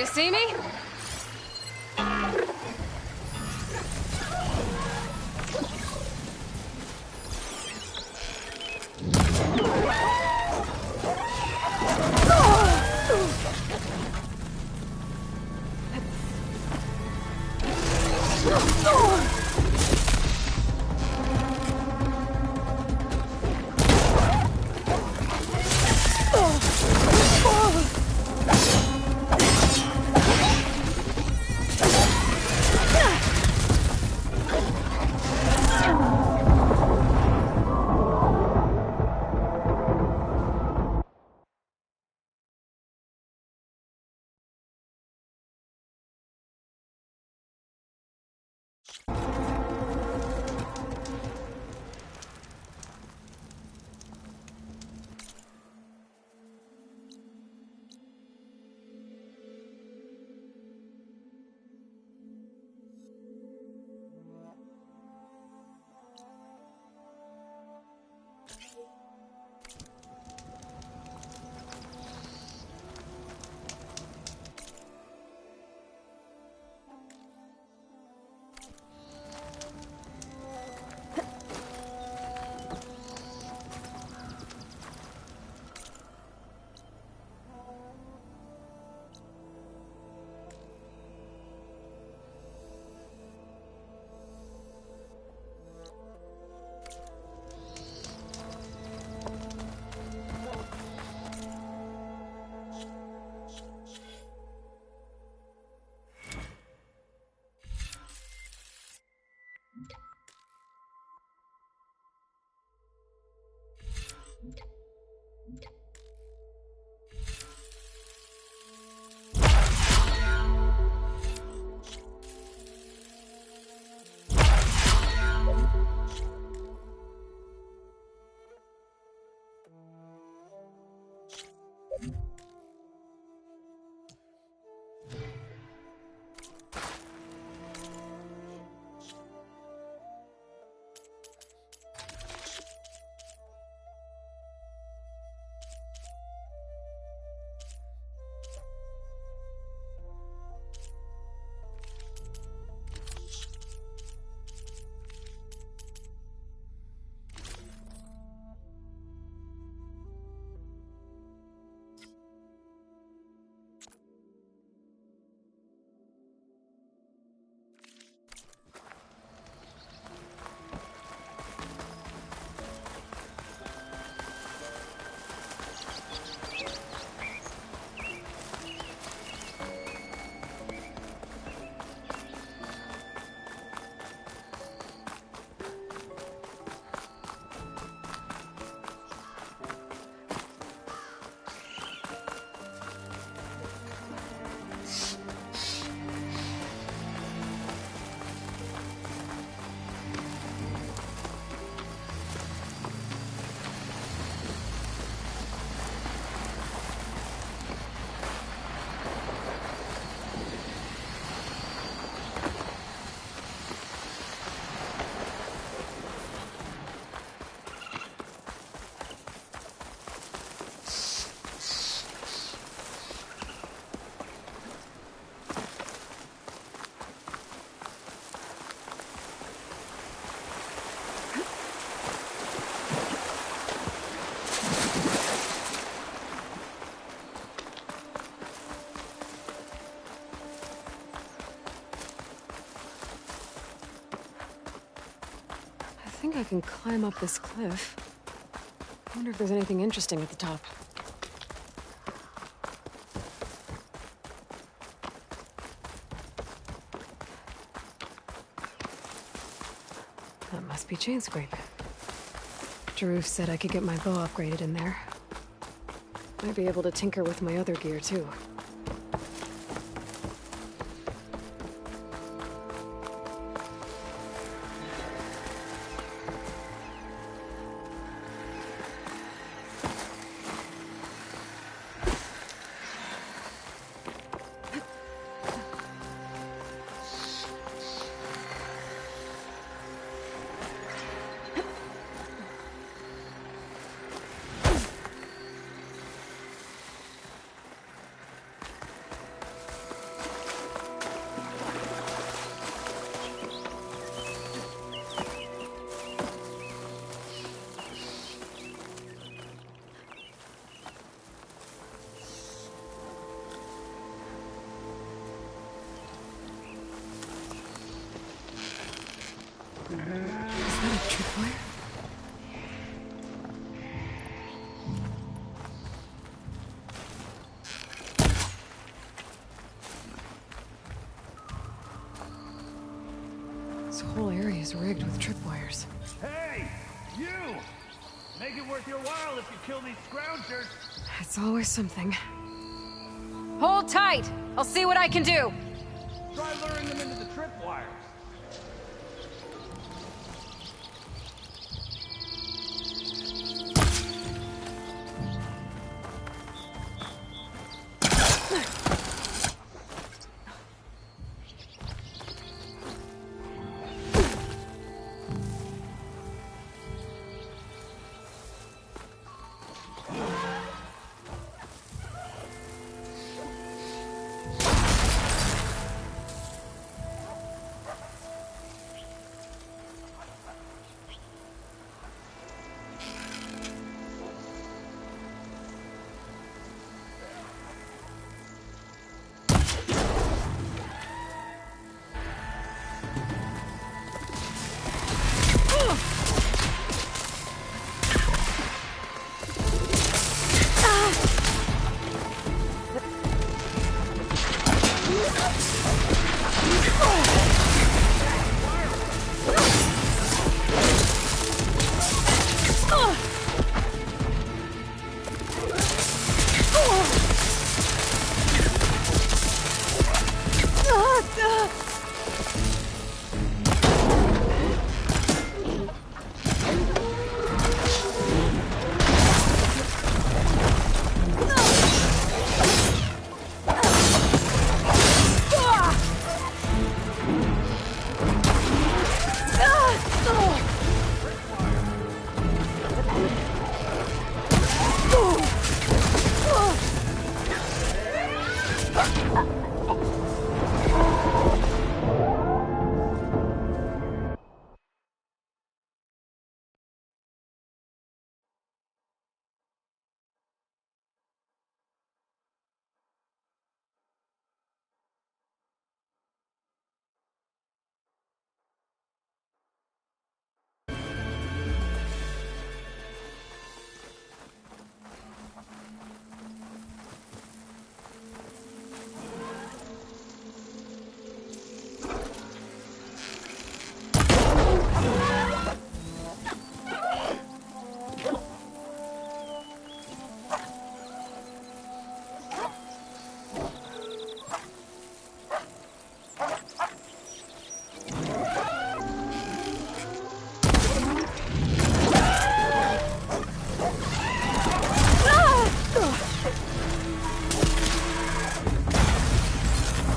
you see me? I think I can climb up this cliff. I wonder if there's anything interesting at the top. That must be Chainscrape. Jaruf said I could get my bow upgraded in there. Might be able to tinker with my other gear, too. Is that a tripwire? This whole area is rigged with tripwires. Hey! You! Make it worth your while if you kill these scroungers! It's always something. Hold tight! I'll see what I can do! Try luring them into the tripwires.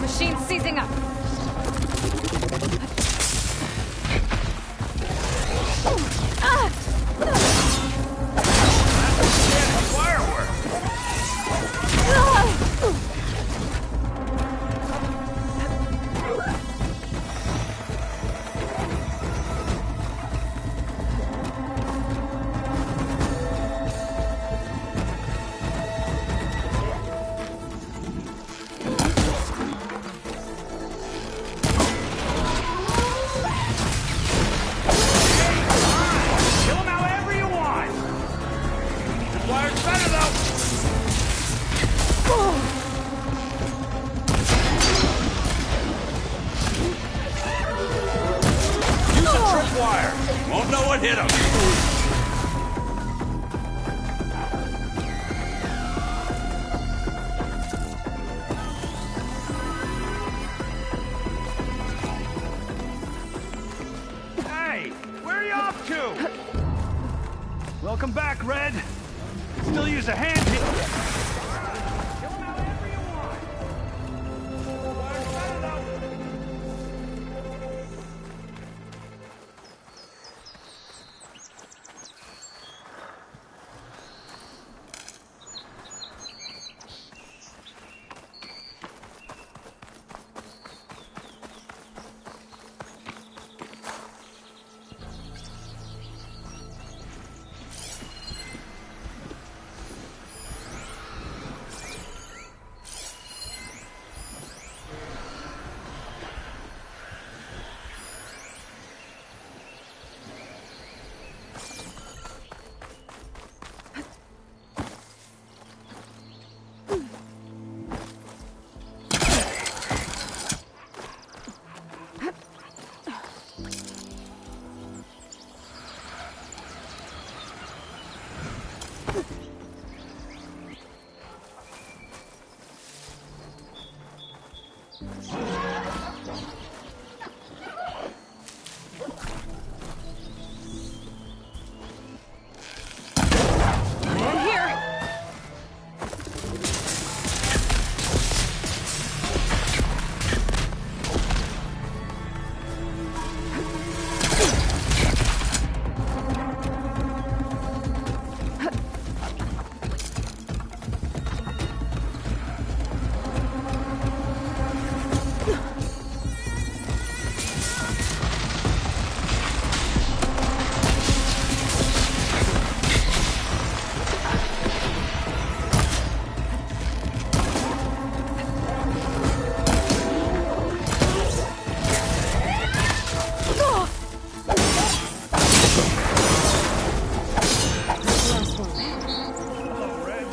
Machine seizing up! Won't know what hit him. Hey, where are you off to? Welcome back, Red. Still use a hand here. Hello, Red.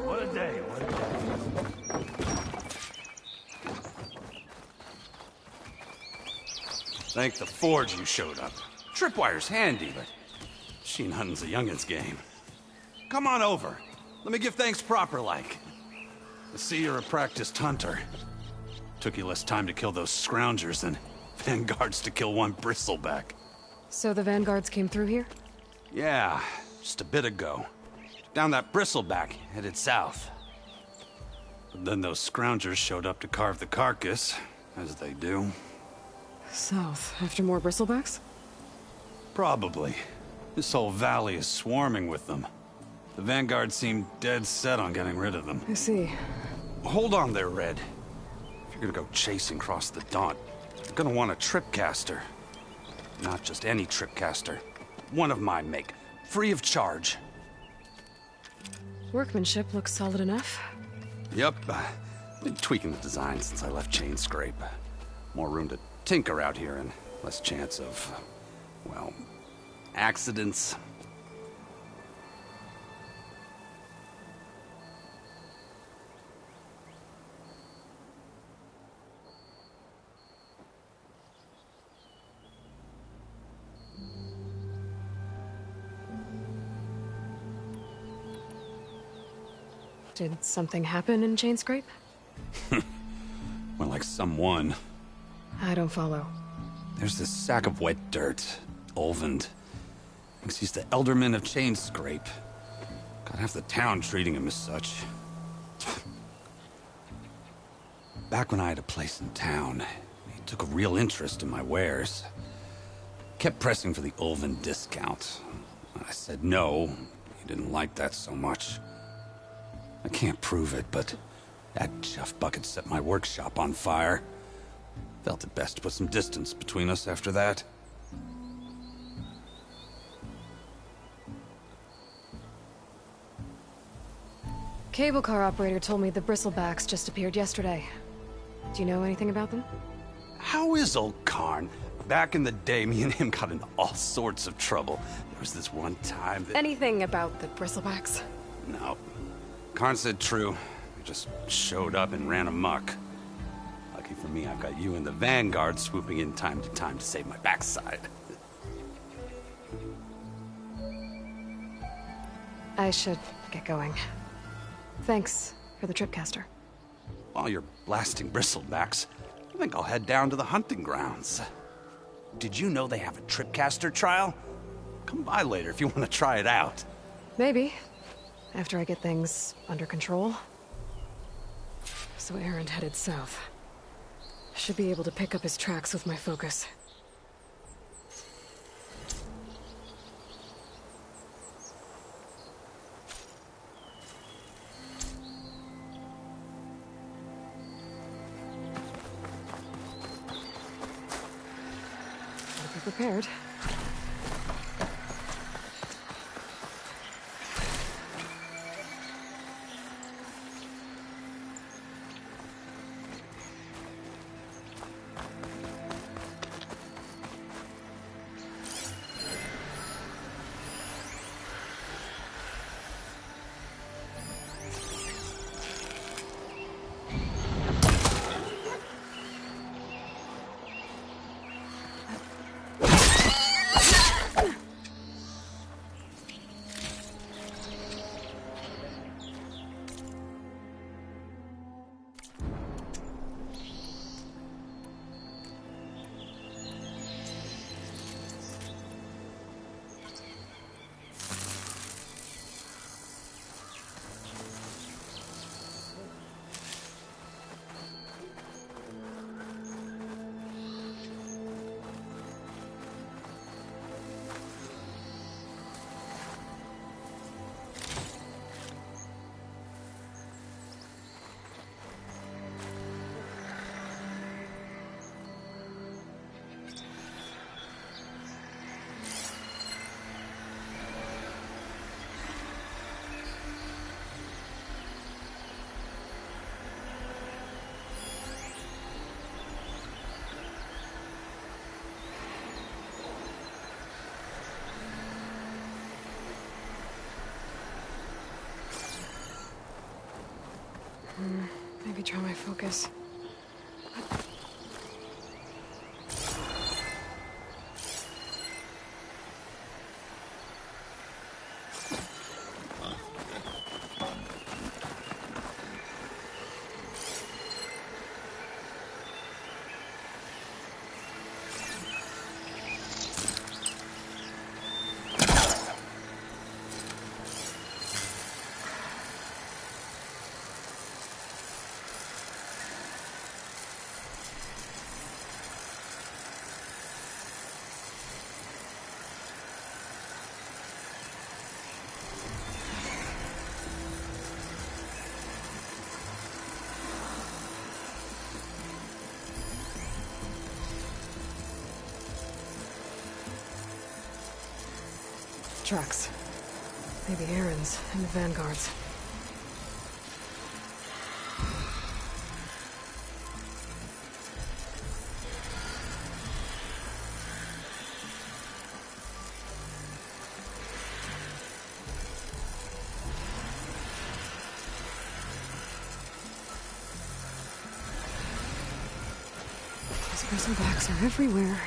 What a day, what a day. Thank the Forge you showed up. Tripwire's handy, but machine hunting's a youngin's game. Come on over. Let me give thanks proper like. I see you're a practiced hunter. Took you less time to kill those scroungers than vanguards to kill one bristleback. So the vanguards came through here? Yeah, just a bit ago. Down that bristleback, headed south. But then those scroungers showed up to carve the carcass, as they do. South, after more bristlebacks? Probably. This whole valley is swarming with them. The Vanguard seemed dead set on getting rid of them. I see. Hold on there, Red. If you're gonna go chasing across the Daunt, you're gonna want a tripcaster. Not just any tripcaster. One of my make. Free of charge. Workmanship looks solid enough. Yep. Been tweaking the design since I left Chainscrape. More room to tinker out here and less chance of, well, accidents. Did something happen in Chainscrape? Well, like someone. I don't follow. There's this sack of wet dirt. Olvend. Thinks he's the Elderman of Chainscrape. Got half the town treating him as such. Back when I had a place in town, he took a real interest in my wares. Kept pressing for the Olvend discount. I said no. He didn't like that so much. I can't prove it, but that chuff bucket set my workshop on fire. Felt it best to put some distance between us after that. Cable car operator told me the bristlebacks just appeared yesterday. Do you know anything about them? How is old Karn? Back in the day, me and him got into all sorts of trouble. There was this one time that... Anything about the bristlebacks? No. Karn said true. We just showed up and ran amok. Lucky for me, I've got you and the Vanguard swooping in time to save my backside. I should get going. Thanks for the tripcaster. While you're blasting bristlebacks, I think I'll head down to the hunting grounds. Did you know they have a tripcaster trial? Come by later if you want to try it out. Maybe. After I get things under control. So Erend headed south. Should be able to pick up his tracks with my focus. Gotta be prepared. Maybe try my focus. Tracks. Maybe Aaron's and the Vanguard's. Those prison backs are everywhere.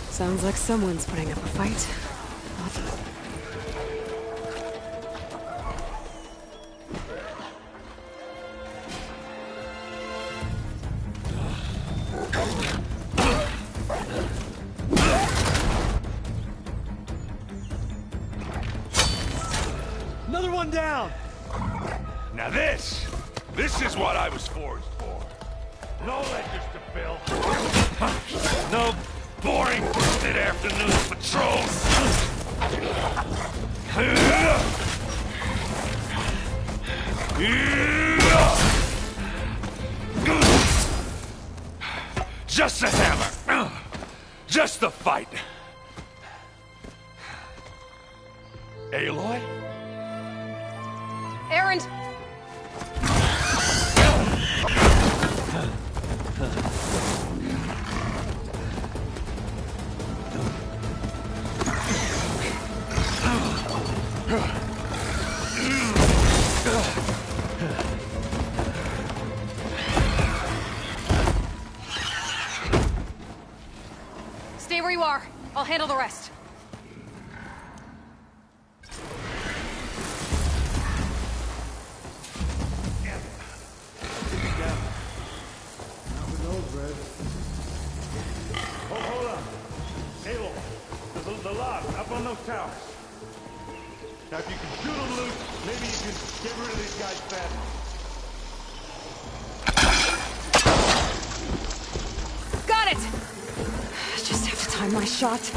Sounds like someone's putting up a fight. Another one down! Now this is what I was forged for. No ledgers to fill. No boring mid-afternoon patrols. Just a hammer. Just a fight. Aloy? Aaron! where you are. I'll handle the rest. Hold on. Aloy, the lock up on those towers. Now, if you can shoot them loose, maybe you can get rid of these guys fast. Got it! I just have to time my shot.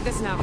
this now.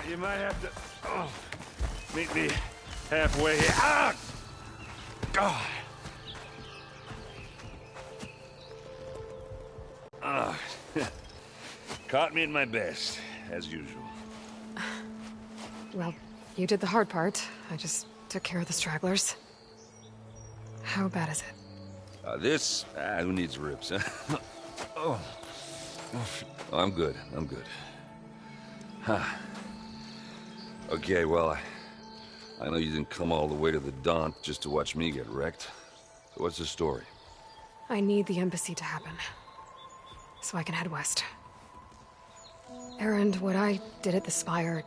You might have to meet me halfway here. Ah! God. Caught me at my best, as usual. Well, you did the hard part. I just took care of the stragglers. How bad is it? Who needs ribs, huh? Oh, I'm good. I'm good. Huh. Okay, well, I know you didn't come all the way to the Daunt just to watch me get wrecked. So what's the story? I need the embassy to happen, so I can head west. Erend, what I did at the Spire...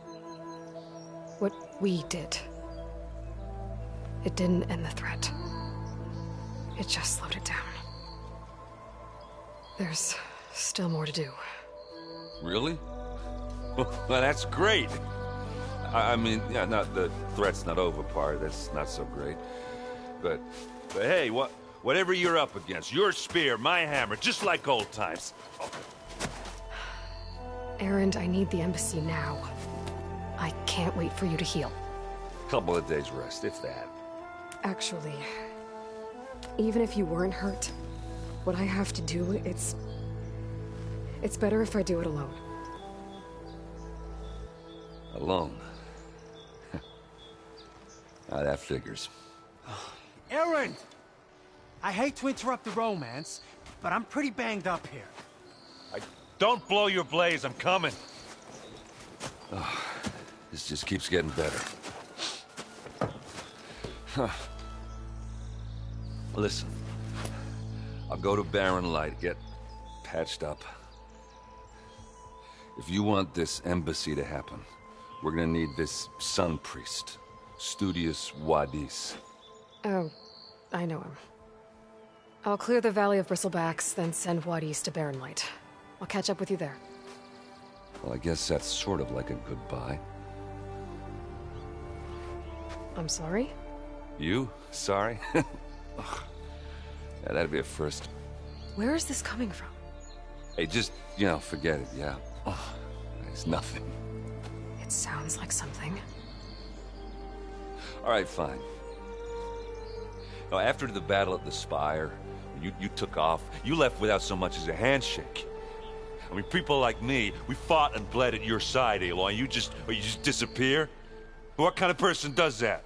what we did... it didn't end the threat. It just slowed it down. There's still more to do. Really? Well, that's great. I mean, yeah, not the threat's not over part, that's not so great. But hey, whatever you're up against, your spear, my hammer, just like old times. Erend, I need the embassy now. I can't wait for you to heal. Couple of days rest, if that. Actually, even if you weren't hurt, what I have to do, it's better if I do it alone. Alone? That figures. Erend! I hate to interrupt the romance, but I'm pretty banged up here. Don't blow your blaze, I'm coming. This just keeps getting better. Listen, I'll go to Barren Light, get patched up. If you want this embassy to happen, we're gonna need this Sun Priest, Studius Wadis. Oh, I know him. I'll clear the Valley of Bristlebacks, then send Wadis to Barren Light. I'll catch up with you there. Well, I guess that's sort of like a goodbye. I'm sorry? You? Sorry? Ugh. Yeah, that'd be a first. Where is this coming from? Hey, just, forget it, yeah? Oh, it's nothing. It sounds like something. All right, fine. Now, after the battle at the Spire, you took off. You left without so much as a handshake. I mean, people like me, we fought and bled at your side, Aloy. You just disappear? What kind of person does that?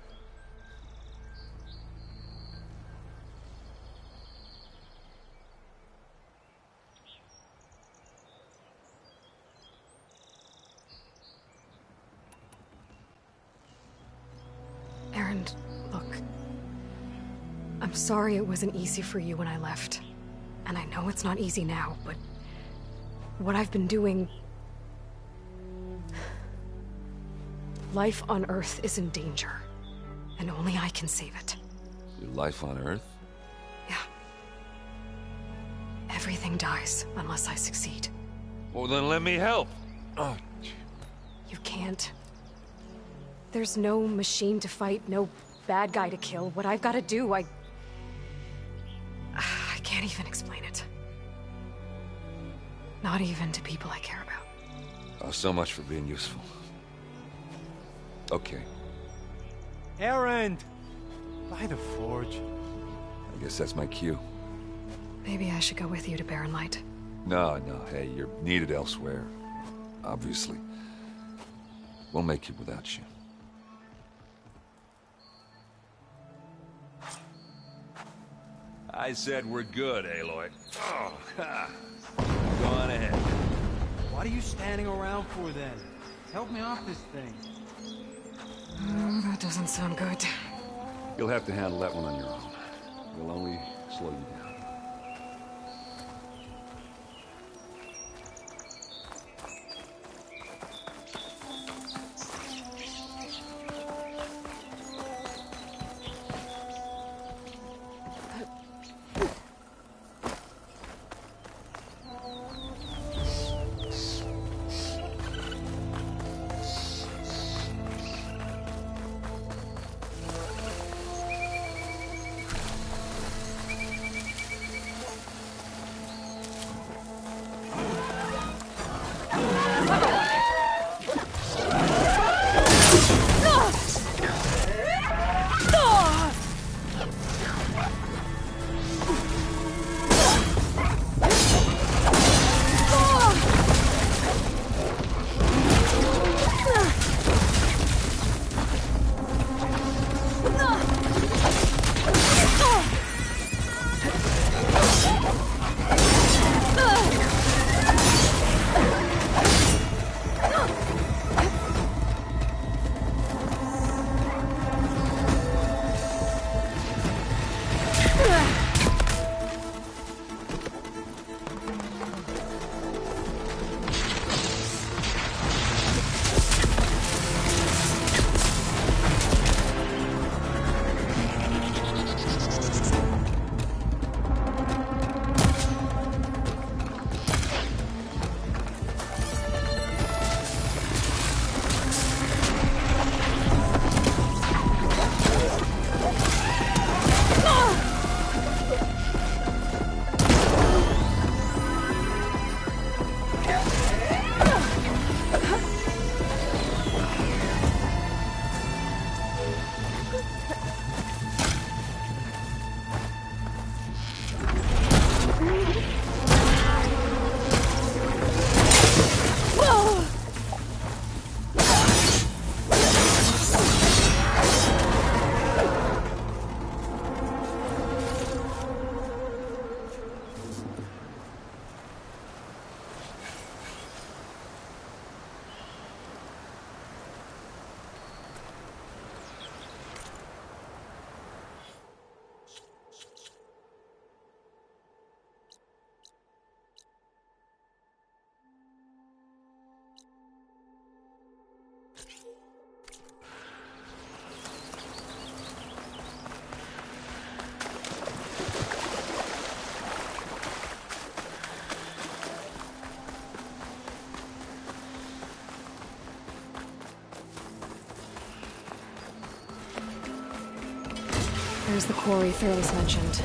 Erend, look. I'm sorry it wasn't easy for you when I left. And I know it's not easy now, but... what I've been doing... life on Earth is in danger. And only I can save it. Your life on Earth? Yeah. Everything dies unless I succeed. Well, then let me help. Oh, You can't. There's no machine to fight, no bad guy to kill. What I've got to do, I can't even explain it. Not even to people I care about. oh, so much for being useful. Okay. Erend! By the forge. I guess that's my cue. Maybe I should go with you to Barren Light. No, hey, you're needed elsewhere. Obviously. We'll make it without you. I said we're good, Aloy. Oh, ha. Go on ahead. What are you standing around for then? Help me off this thing. Oh, that doesn't sound good. You'll have to handle that one on your own. We'll only slow you down. There's the quarry Fairless mentioned.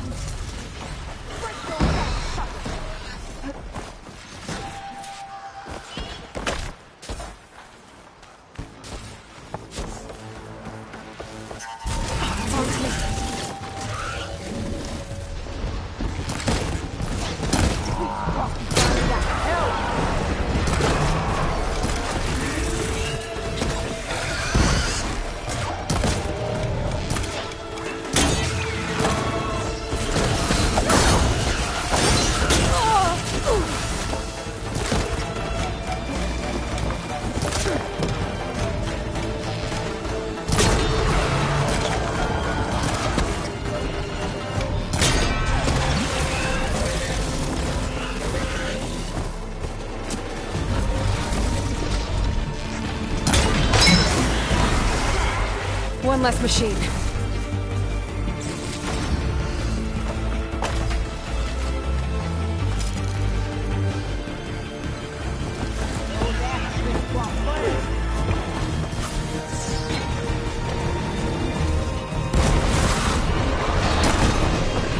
One less machine.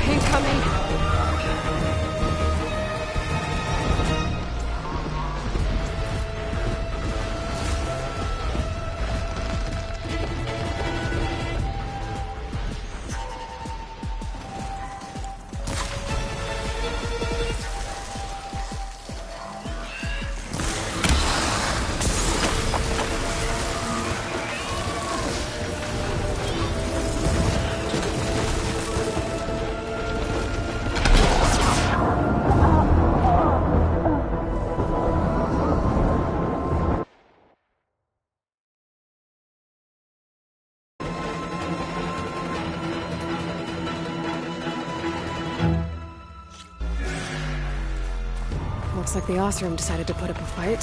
Incoming. Looks like the Osram decided to put up a fight.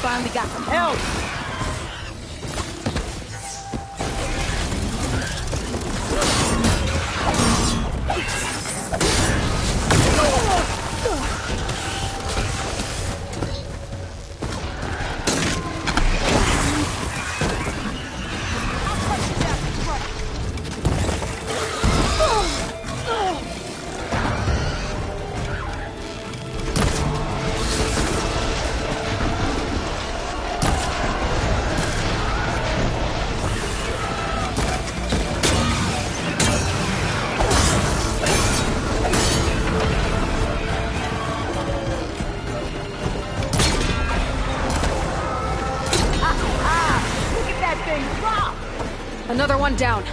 Finally got some help! Another one down.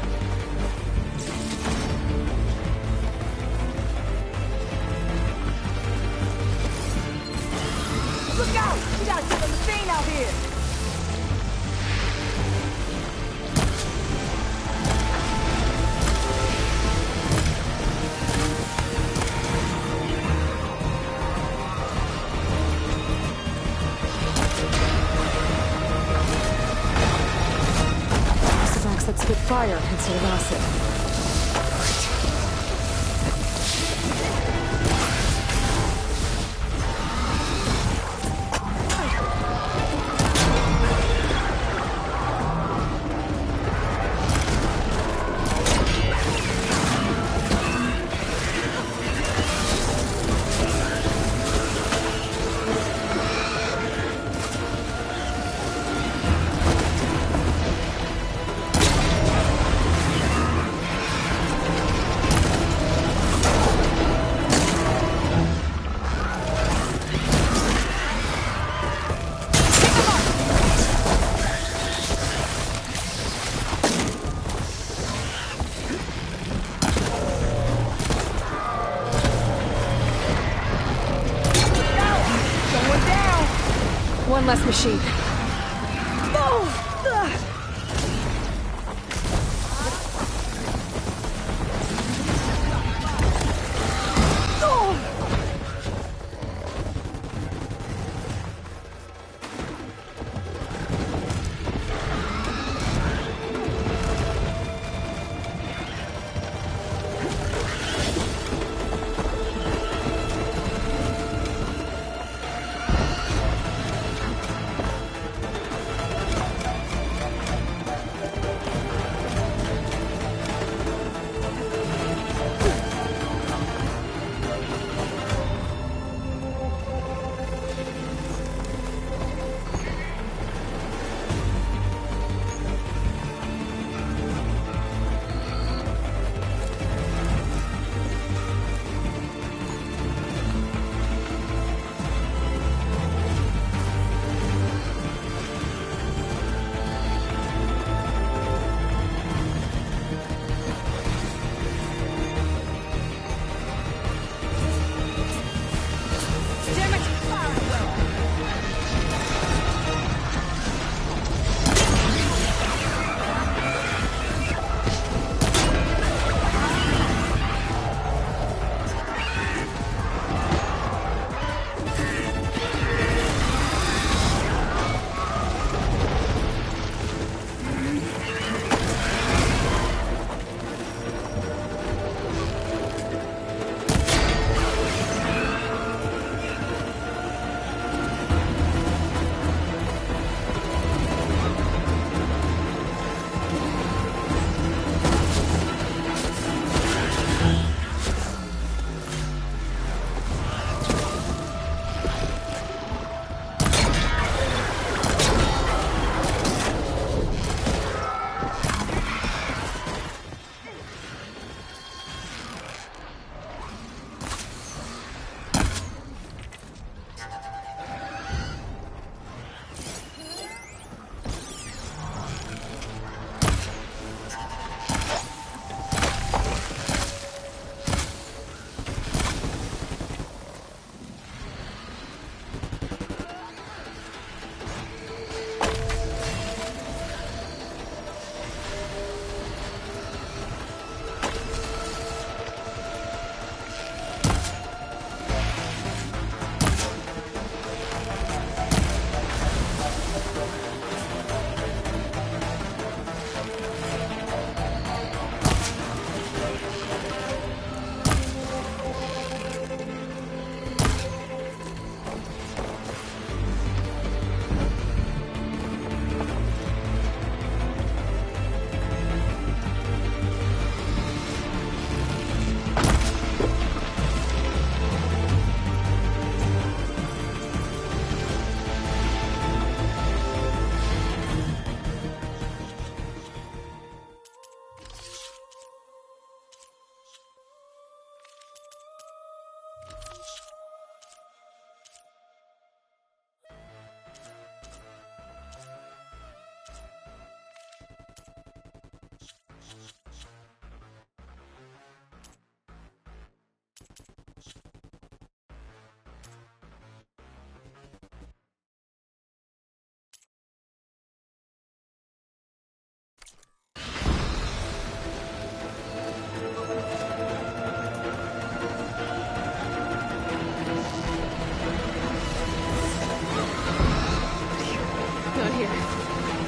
Look out! We got a killer machine out here! That spit fire instead of acid. One less machine.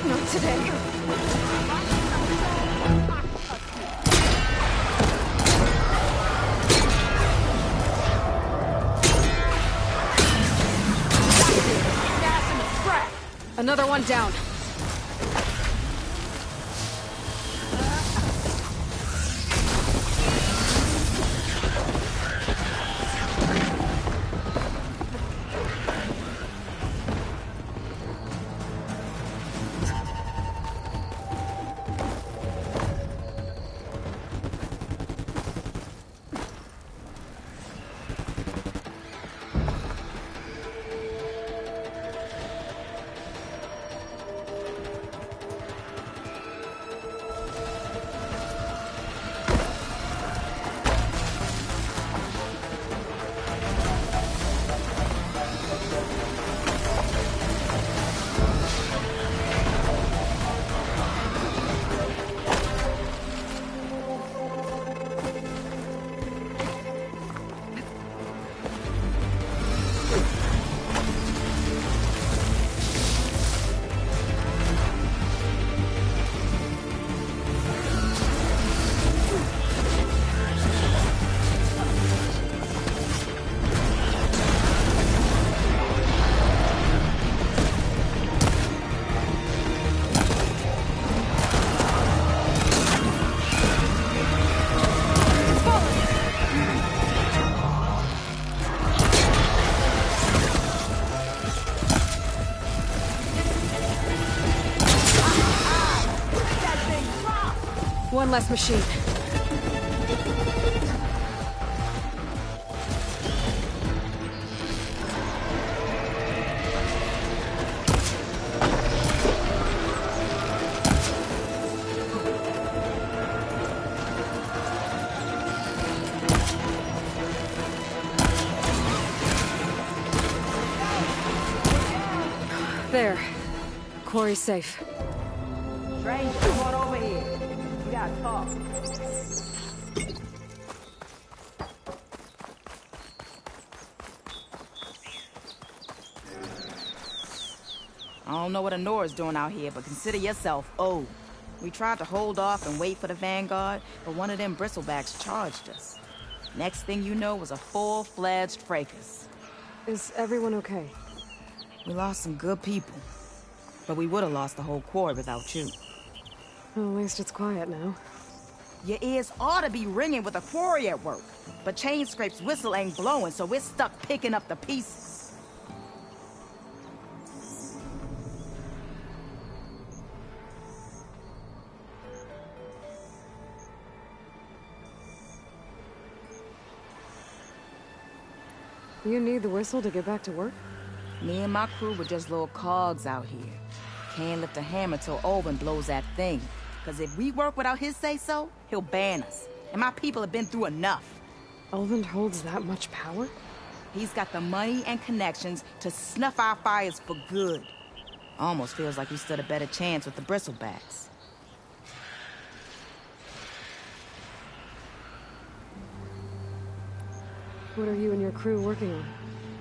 Not today. Another one down. One less machine. There. Quarry's safe. Stranger, come on over here. We gotta talk. I don't know what Honora's doing out here, but consider yourself owed. We tried to hold off and wait for the Vanguard, but one of them bristlebacks charged us. Next thing you know was a full-fledged fracas. Is everyone okay? We lost some good people, but we would have lost the whole quarry without you. Well, at least it's quiet now. Your ears ought to be ringing with a quarry at work, but Chainscrape's whistle ain't blowing, so we're stuck picking up the pieces. You need the whistle to get back to work? Me and my crew were just little cogs out here. Can't lift a hammer till Olvin blows that thing. Cause if we work without his say-so, he'll ban us. And my people have been through enough. Olvin holds that much power? He's got the money and connections to snuff our fires for good. Almost feels like we stood a better chance with the bristlebacks. What are you and your crew working on?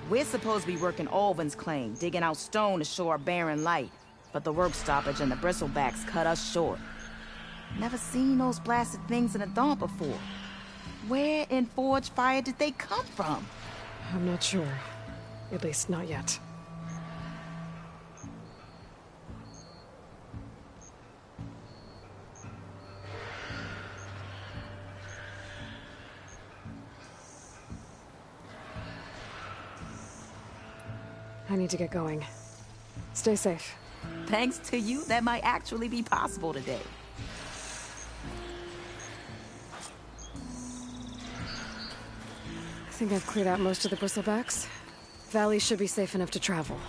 We're supposed to be working Olvin's claim, digging out stone to show our barren light. But the work stoppage and the bristlebacks cut us short. Never seen those blasted things in a dawn before. Where in Forge Fire did they come from? I'm not sure. At least not yet. I need to get going. Stay safe. Thanks to you, that might actually be possible today. I think I've cleared out most of the bristlebacks. Valley should be safe enough to travel.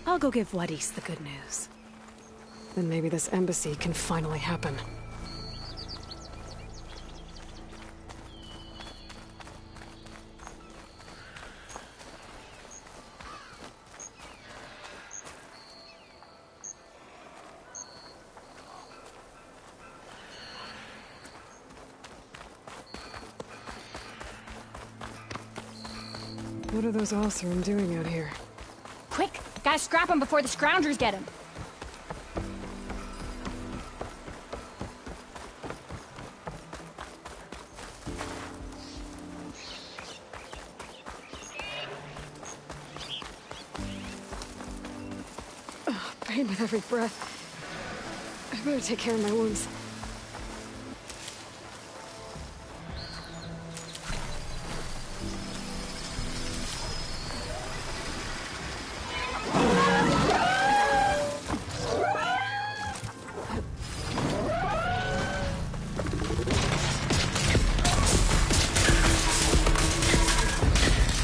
I'll go give Wadis the good news. Then maybe this embassy can finally happen. What are those Oseram doing out here? Quick! Gotta scrap him before the Scroungers get him. pain with every breath. I better take care of my wounds.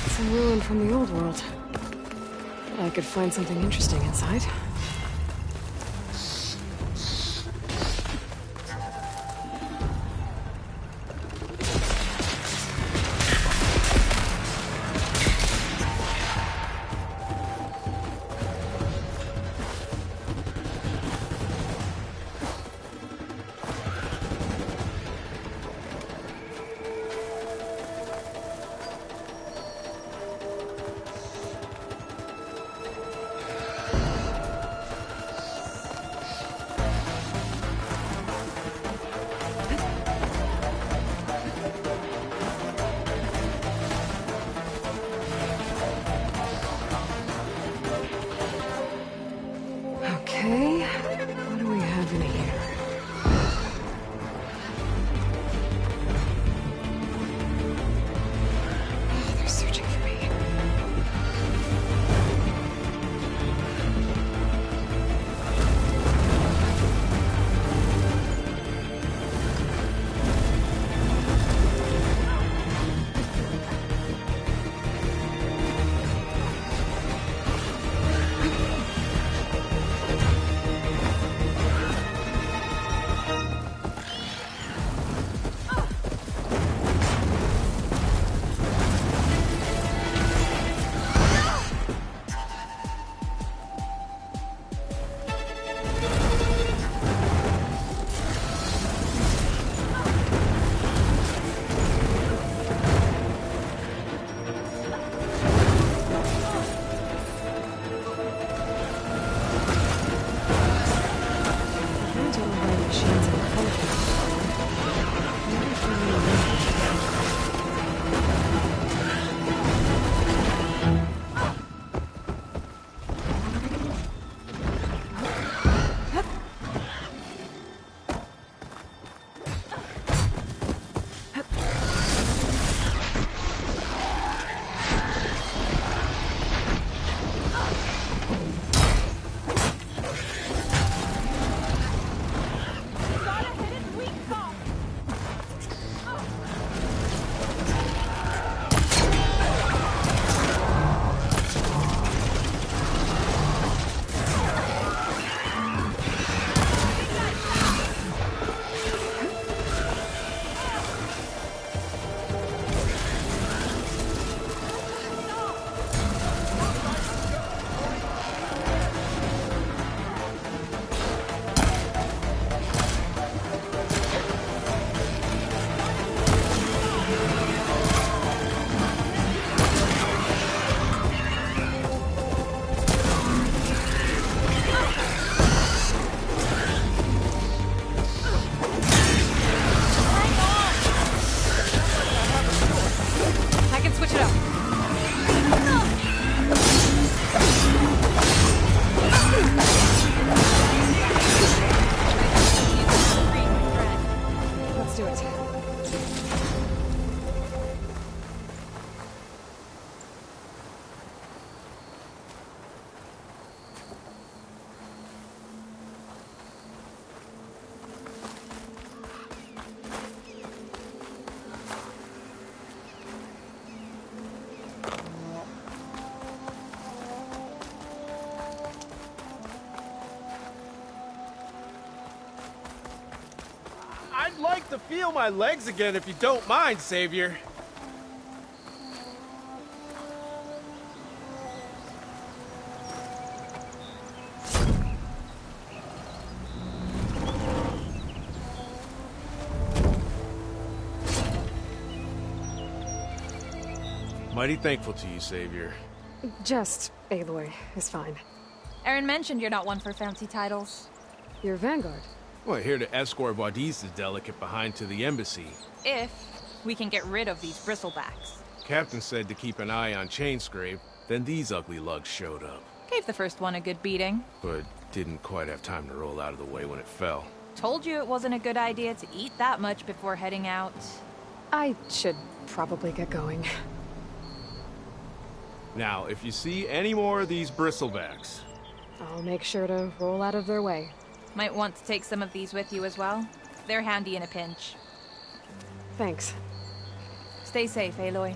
It's a ruin from the old world. I could find something interesting inside. Okay, what do we have in here? Oh, they're searching for me. I'd like to feel my legs again if you don't mind, Savior. Mighty thankful to you, Savior. Just Aloy is fine. Erend mentioned you're not one for fancy titles. You're Vanguard. Well, here to escort Wadis the Delicate behind to the embassy. If we can get rid of these bristlebacks. Captain said to keep an eye on Chainscrape, then these ugly lugs showed up. Gave the first one a good beating. But didn't quite have time to roll out of the way when it fell. Told you it wasn't a good idea to eat that much before heading out. I should probably get going. Now, if you see any more of these bristlebacks... I'll make sure to roll out of their way. Might want to take some of these with you as well. They're handy in a pinch. Thanks. Stay safe, Aloy.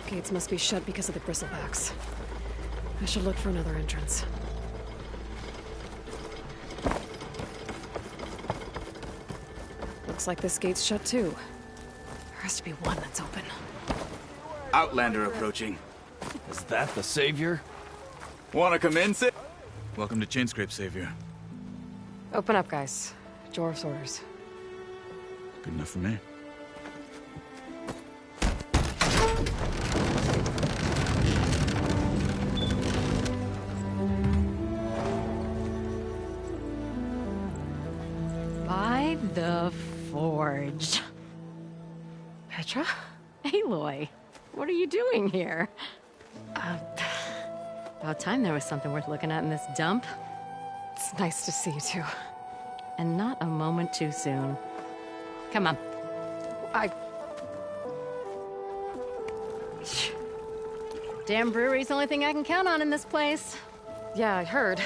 Gates must be shut because of the bristlebacks. I should look for another entrance. Looks like this gate's shut too. There has to be one that's open. Outlander approaching. Is that the Savior? Wanna come in, Sid? Welcome to Chainscrape, Savior. Open up, guys. Jorv's orders. Good enough for me. By the Forge. Petra? Aloy, what are you doing here? About time there was something worth looking at in this dump. It's nice to see you too. And not a moment too soon. Come on. Damn brewery's the only thing I can count on in this place. Yeah, I heard.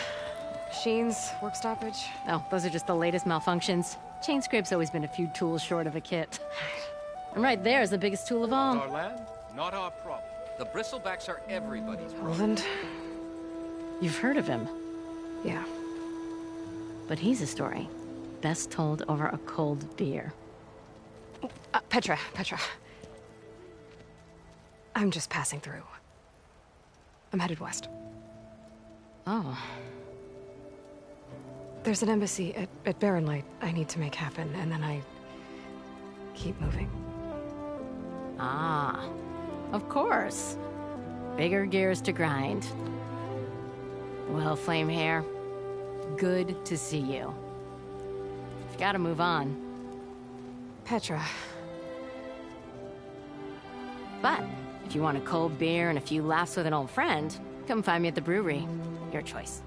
Machines, work stoppage. Oh, those are just the latest malfunctions. Chainscrape's always been a few tools short of a kit. And right there is the biggest tool of all. Our land, not our problem. The bristlebacks are everybody's problem. Roland? You've heard of him, Yeah. but he's a story best told over a cold beer. Petra. I'm just passing through. I'm headed west. Oh. There's an embassy at Barren Light I need to make happen, and then I keep moving. Ah. Of course. Bigger gears to grind. Well, Flamehair, good to see you. You've got to move on. Petra. But if you want a cold beer and a few laughs with an old friend, come find me at the brewery. Your choice.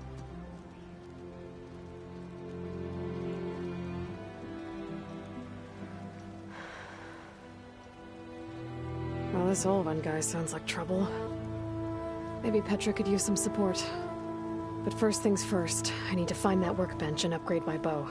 Well, this Olvan guy sounds like trouble. Maybe Petra could use some support. But first things first, I need to find that workbench and upgrade my bow.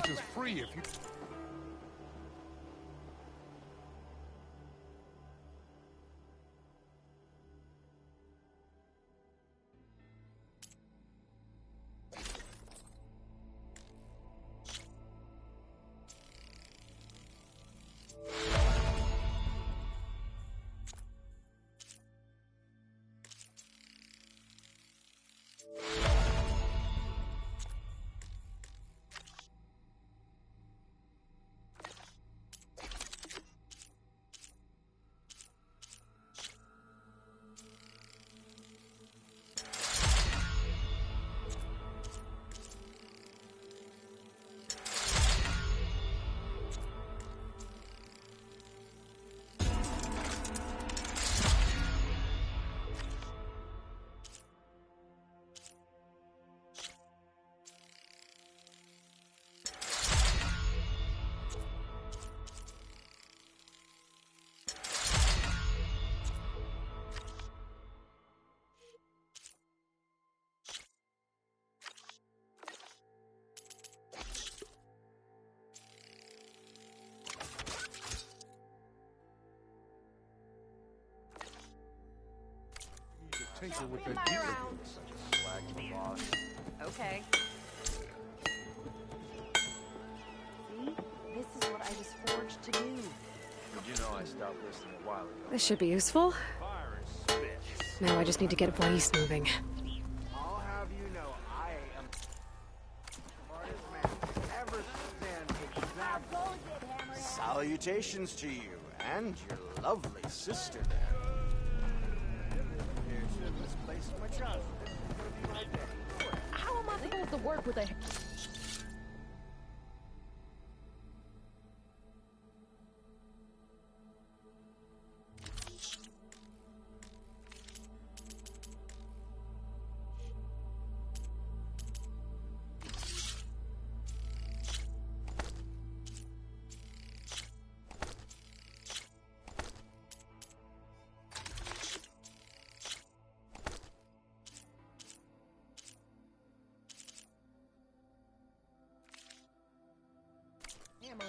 passage is free if you... Tinker with that gear. Swag boss. Okay. See? This is what I was forged to do. Did you know I stopped listening a while ago? This should be useful. Now I just need to get Blaze moving. I'll have you know I am the smartest man ever stand exactly. Salutations to you and your lovely sister there. How am I supposed to work with a...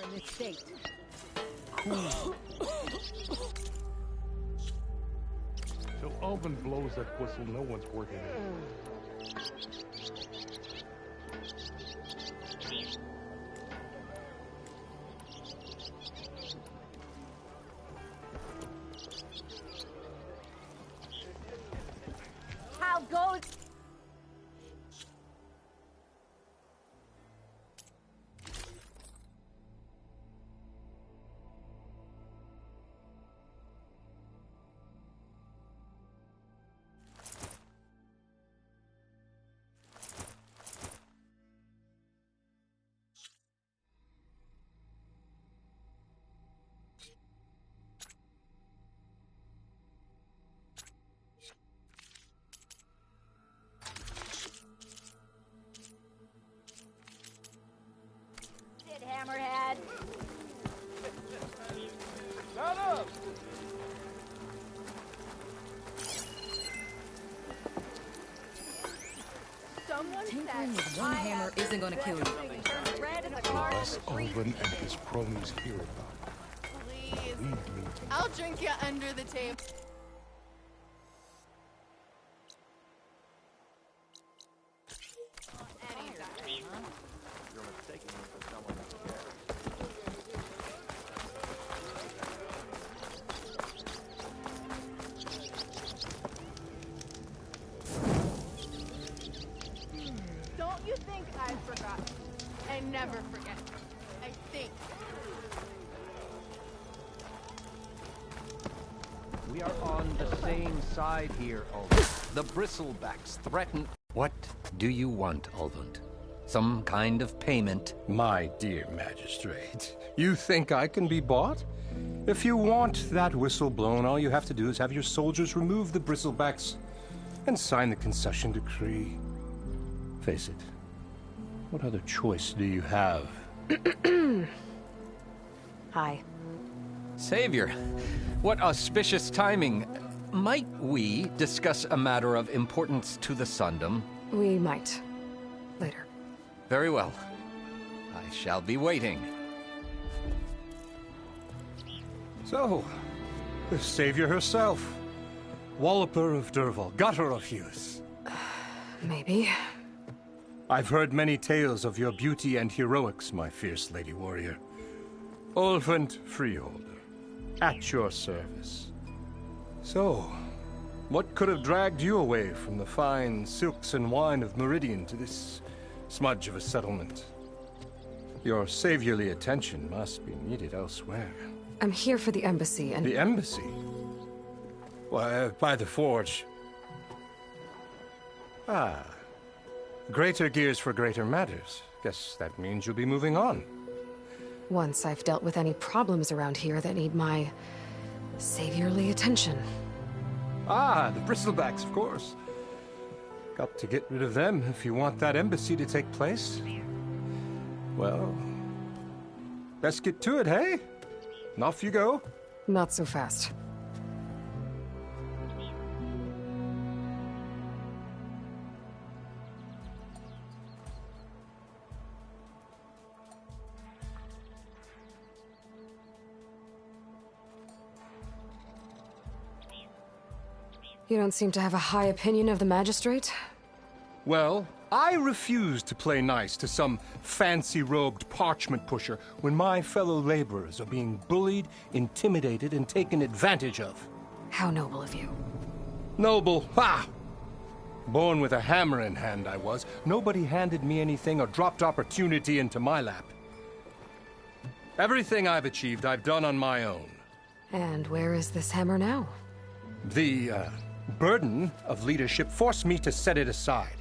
in this state. Till Alvin blows that whistle, no one's working it. How goes... Hammerhead. Shut up! Tinkering with one hammer isn't gonna kill you. Unless Alvin and his cronies hear about it. Please. Leave me to... I'll drink you under the table. Don't you think I've forgotten? I never forget. I think. We are on the same side here, Ulvund. The Bristlebacks threaten... What do you want, Ulvund? Some kind of payment? My dear magistrate, you think I can be bought? If you want that whistle blown, all you have to do is have your soldiers remove the Bristlebacks and sign the concession decree. Face it, what other choice do you have? Hi. Savior, what auspicious timing. Might we discuss a matter of importance to the Sundom? We might. Later. Very well. I shall be waiting. So, the savior herself. Walloper of Derval, gutter of Hughes. Maybe. I've heard many tales of your beauty and heroics, my fierce lady warrior. Ulvund Freeholder, at your service. So, what could have dragged you away from the fine silks and wine of Meridian to this smudge of a settlement? Your saviorly attention must be needed elsewhere. I'm here for the embassy and... The embassy? Why, by the forge. Ah. Greater gears for greater matters. Guess that means you'll be moving on. Once I've dealt with any problems around here that need my saviorly attention. Ah, the bristlebacks, of course. Got to get rid of them if you want that embassy to take place. Well, best get to it, hey? And off you go. Not so fast. You don't seem to have a high opinion of the magistrate? Well, I refuse to play nice to some fancy-robed parchment pusher when my fellow laborers are being bullied, intimidated, and taken advantage of. How noble of you. Noble? Ha! Born with a hammer in hand, I was. Nobody handed me anything or dropped opportunity into my lap. Everything I've achieved, I've done on my own. And where is this hammer now? The, burden of leadership forced me to set it aside.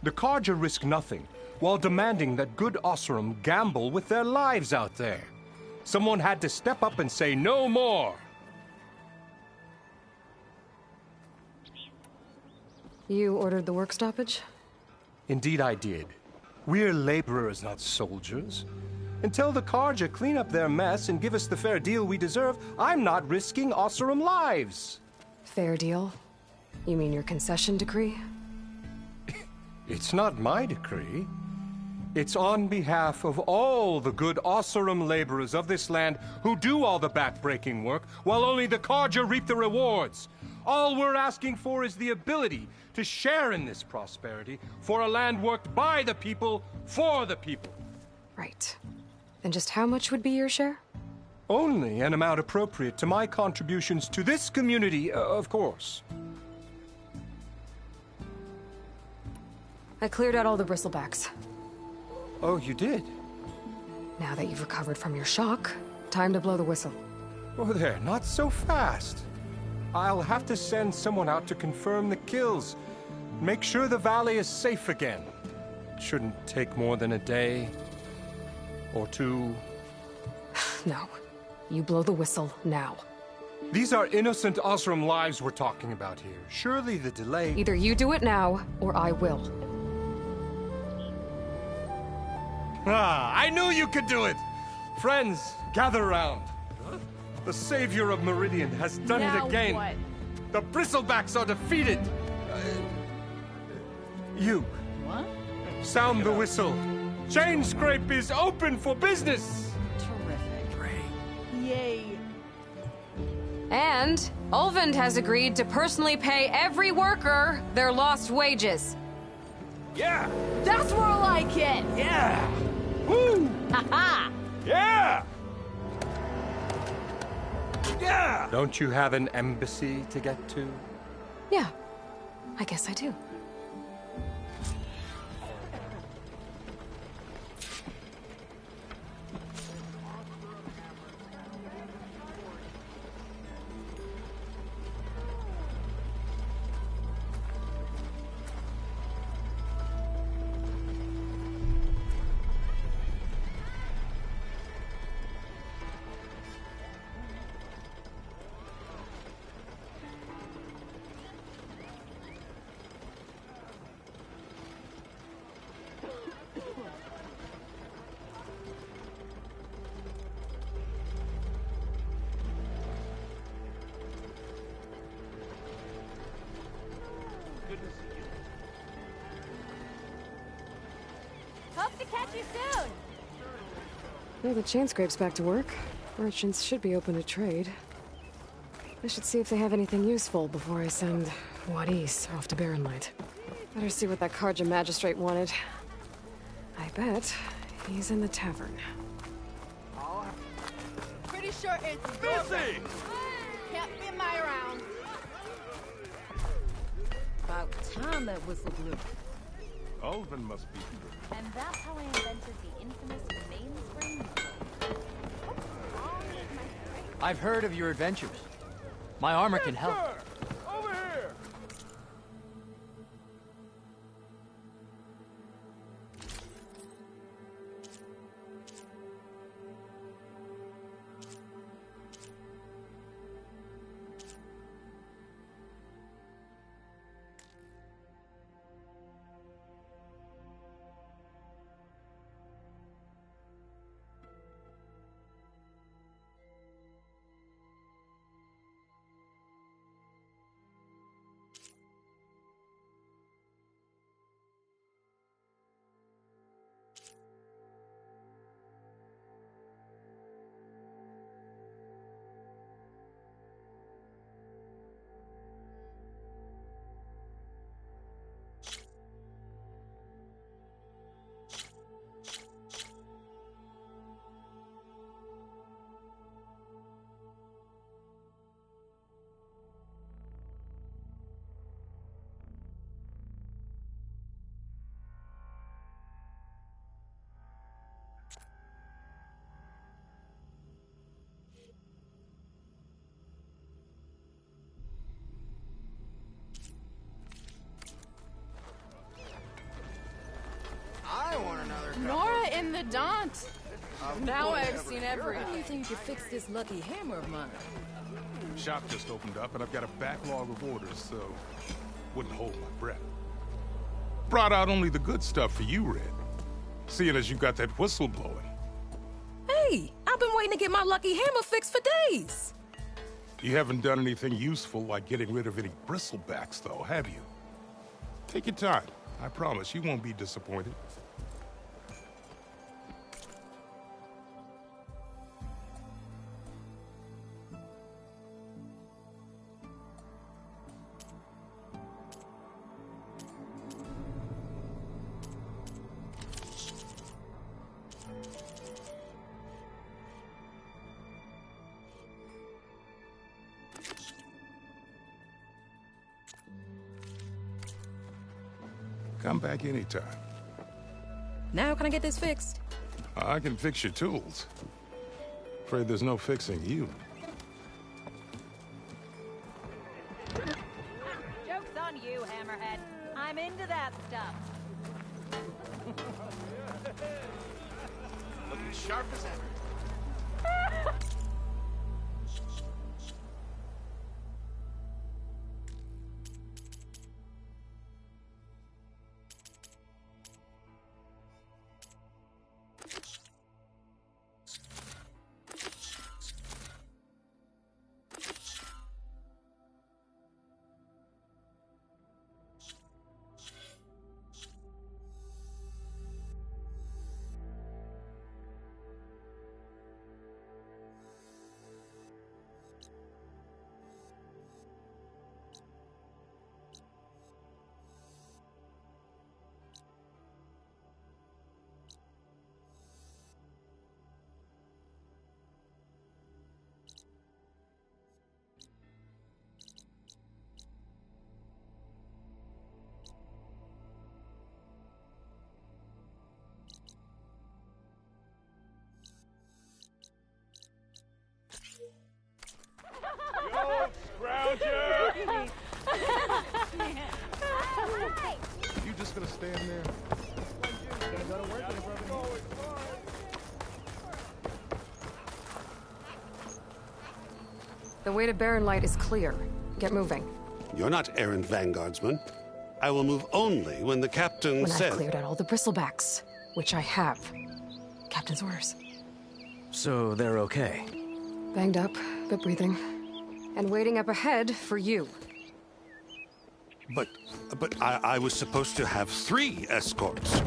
The Carja risk nothing, while demanding that good Oseram gamble with their lives out there. Someone had to step up and say no more. You ordered the work stoppage? Indeed I did. We're laborers, not soldiers. Until the Carja clean up their mess and give us the fair deal we deserve, I'm not risking Oseram lives. Fair deal? You mean your concession decree? It's not my decree. It's on behalf of all the good Oseram laborers of this land who do all the back-breaking work, while only the Carja reap the rewards. All we're asking for is the ability to share in this prosperity for a land worked by the people, for the people. Right. And just how much would be your share? Only an amount appropriate to my contributions to this community, of course. I cleared out all the bristlebacks. Oh, you did? Now that you've recovered from your shock, time to blow the whistle. Oh there, not so fast. I'll have to send someone out to confirm the kills. Make sure the valley is safe again. It shouldn't take more than a day. Or two. No. You blow the whistle now. These are innocent Oseram lives we're talking about here. Surely the delay... Either you do it now, or I will. Ah, I knew you could do it! Friends, gather around. The savior of Meridian has done it again. What? The bristlebacks are defeated. You. What? Sound the whistle. Chain Scrape is open for business. Terrific. Yay. And Ulvund has agreed to personally pay every worker their lost wages. Yeah! That's more like it! Yeah! Woo! Ha-ha! Yeah! Yeah! Don't you have an embassy to get to? Yeah, I guess I do. Hope to catch you soon. Now the chain scrape's back to work. Merchants should be open to trade. I should see if they have anything useful before I send Wadis off to Barrenlight. Better see what that Carja magistrate wanted. I bet he's in the tavern. Pretty sure it's Missy! Can't be my round. About time that whistle blew. Ulvin must be here. And that's how I invented the infamous mainspring missile. I've heard of your adventures. My armor can help. Over here! I want another cup. Nora in the Daunt. Now I've seen everything. How do you think you fix this lucky hammer of mine? Shop just opened up, and I've got a backlog of orders, so wouldn't hold my breath. Brought out only the good stuff for you, Red. Seeing as you got that whistle blowing. Hey, I've been waiting to get my lucky hammer fixed for days. You haven't done anything useful like getting rid of any bristlebacks, though, have you? Take your time. I promise you won't be disappointed. Come back anytime. Now can I get this fixed? I can fix your tools. Afraid there's no fixing you. Joke's on you, Hammerhead. I'm into that stuff. Looking sharp as ever. You just gonna stand there? Gonna go to work in a broken home. The way to Barrenlight is clear. Get moving. You're not errant vanguardsman. I will move only when the captain When says... I've cleared out all the bristlebacks, which I have. Captain's orders. So they're okay? Banged up, but breathing. And waiting up ahead for you. But I was supposed to have 3 escorts.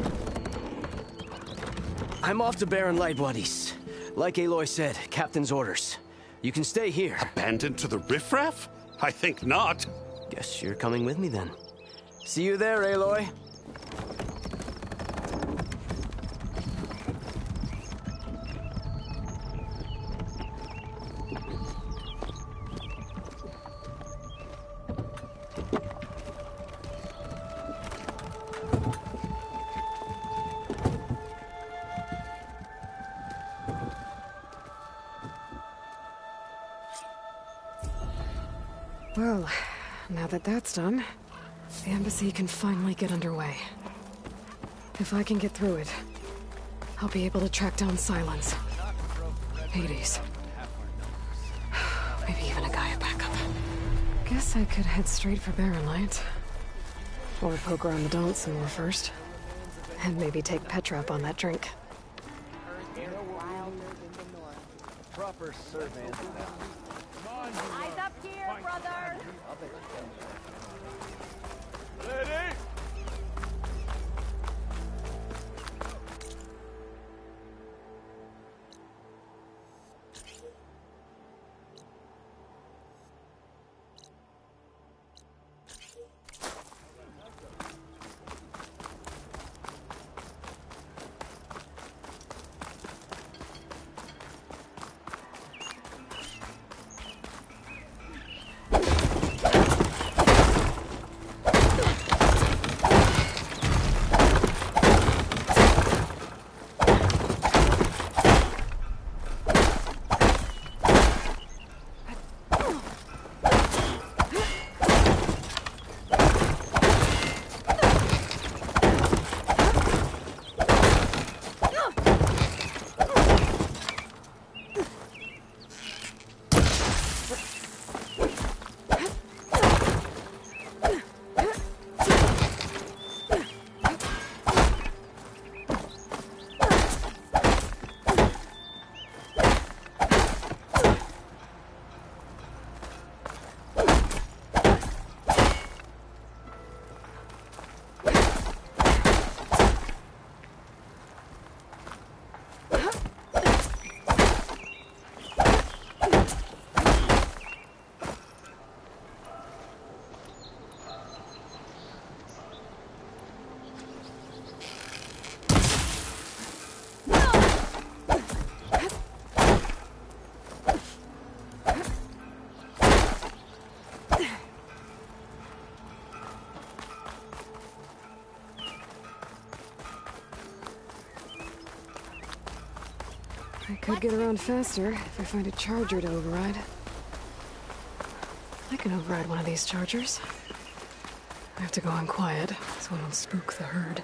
I'm off to Barrenlight, buddies. Like Aloy said, Captain's orders. You can stay here. Abandoned to the riffraff? I think not. Guess you're coming with me then. See you there, Aloy. Well, now that that's done, the embassy can finally get underway. If I can get through it, I'll be able to track down Silence, Hades, maybe even a Gaia backup. Guess I could head straight for Barren Light, or poke around the Daunt some more first, and maybe take Petra up on that drink. Proper survey. Eyes up here, brother! Lady! I could get around faster if I find a charger to override. I can override one of these chargers. I have to go in quiet so I don't spook the herd.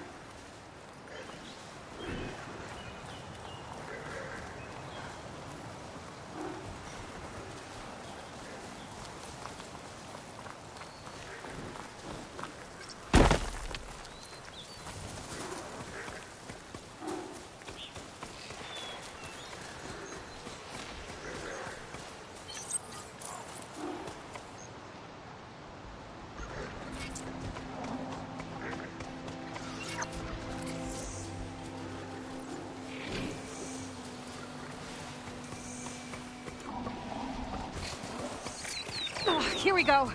Here we go.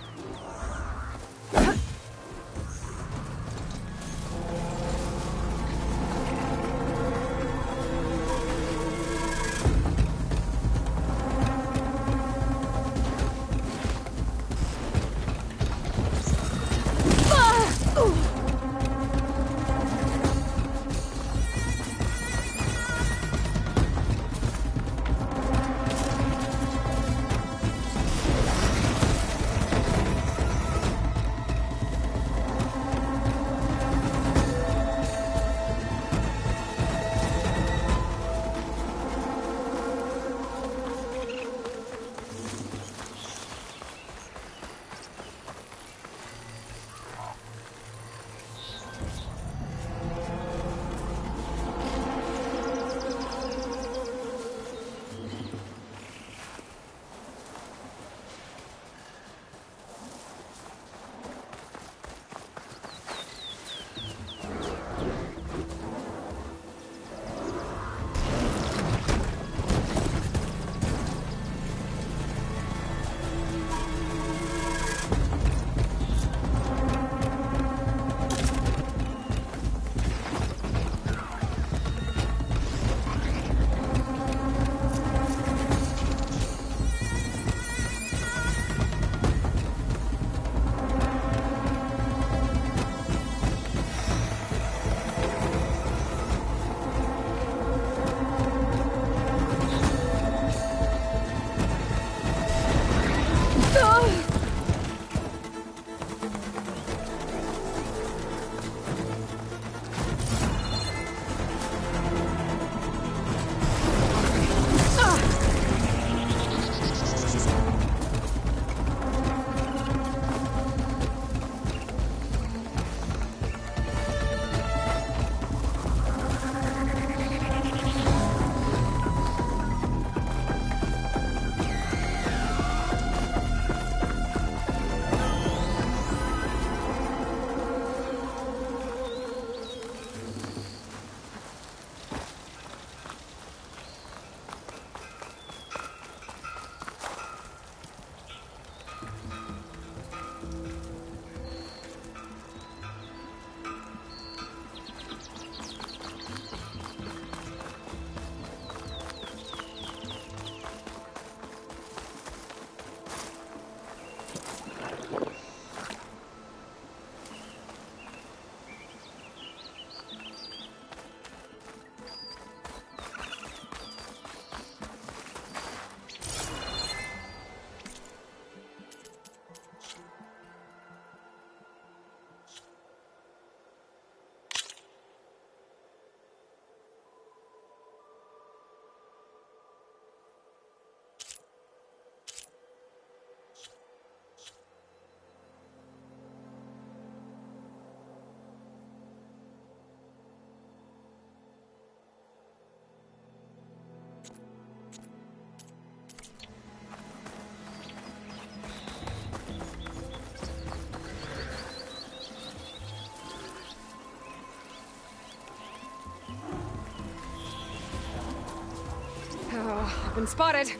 Oh, I've been spotted.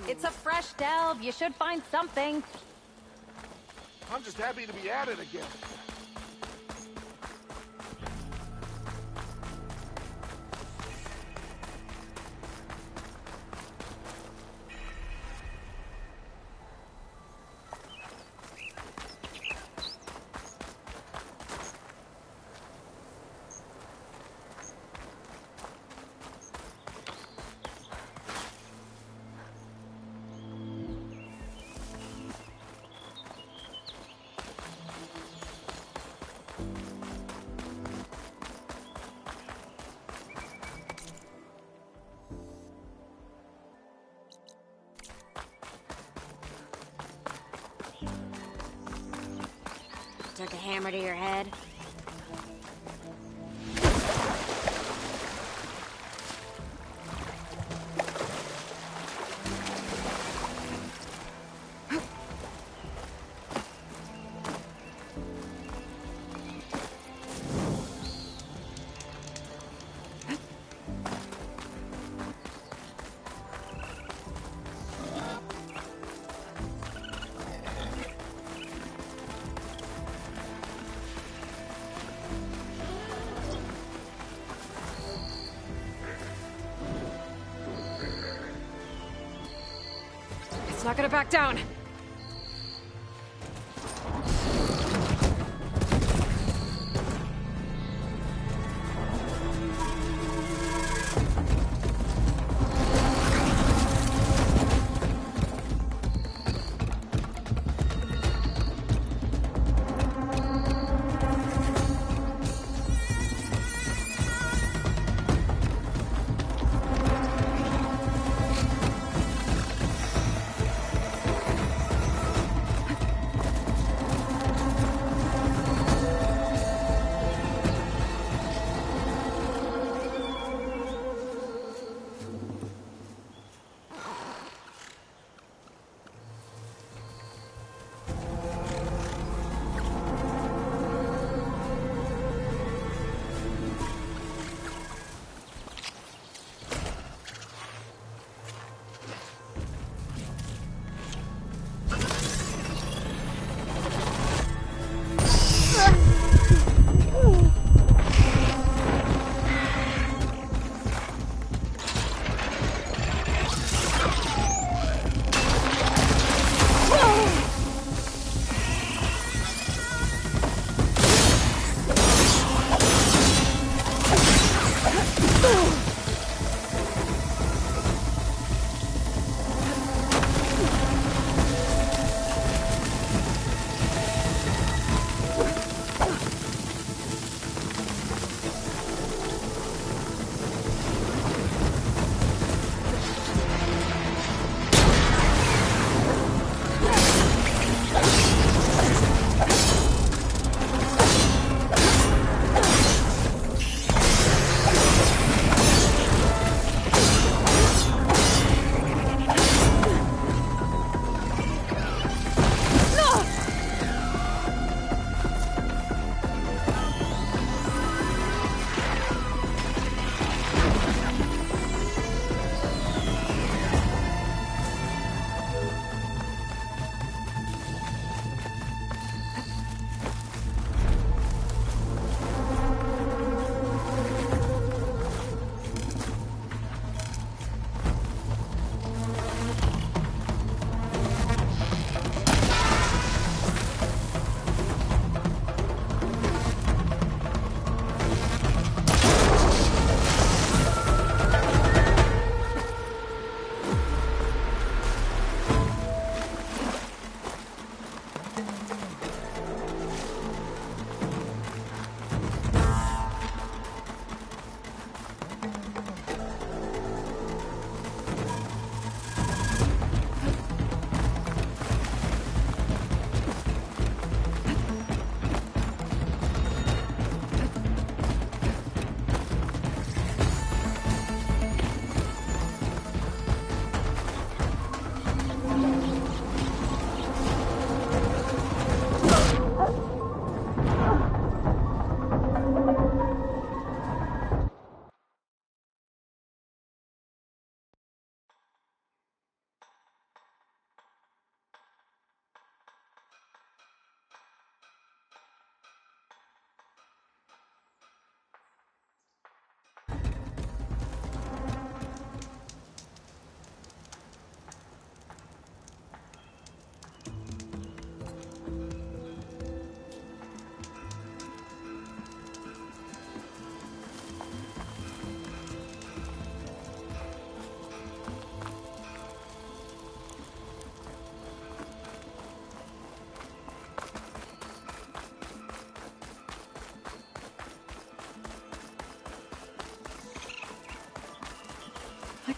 It's a fresh delve. You should find something. I'm just happy to be at it again. Took a hammer to your head? It's not gonna back down.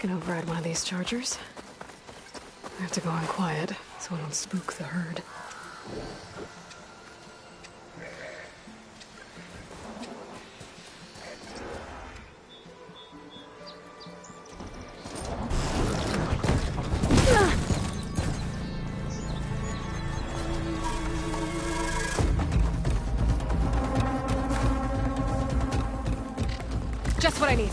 can override one of these chargers. I have to go in quiet, so I don't spook the herd. Just what I need.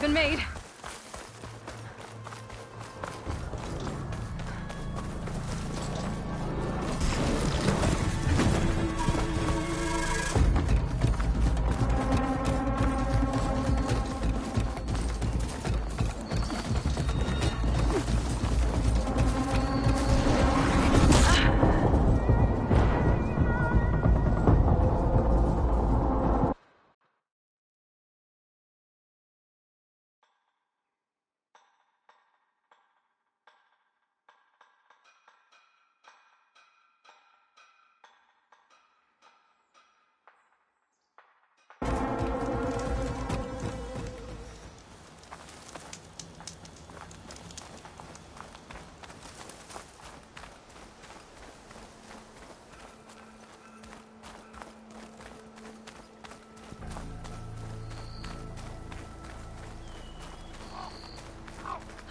Been made.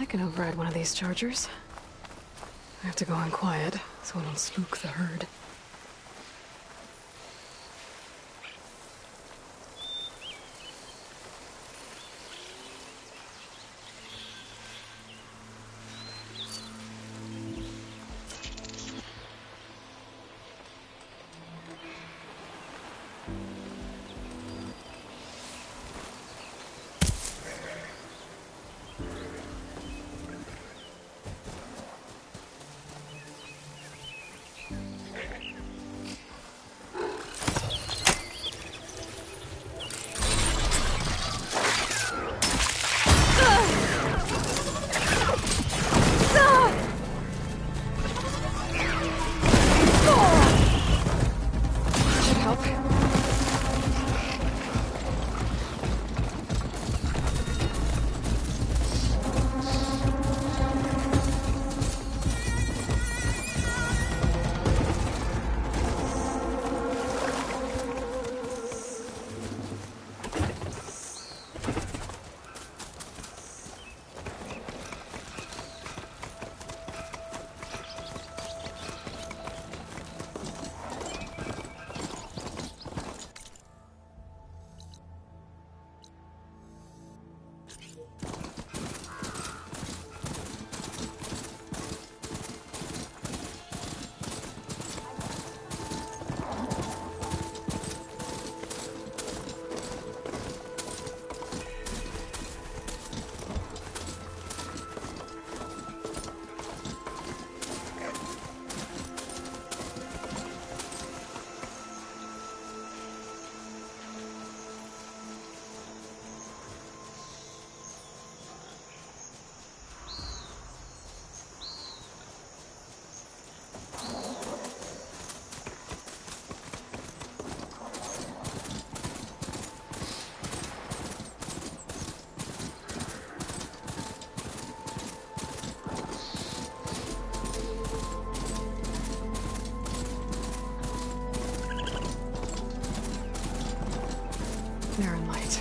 I can override one of these chargers. I have to go in quiet, so I don't spook the herd. Barren Light.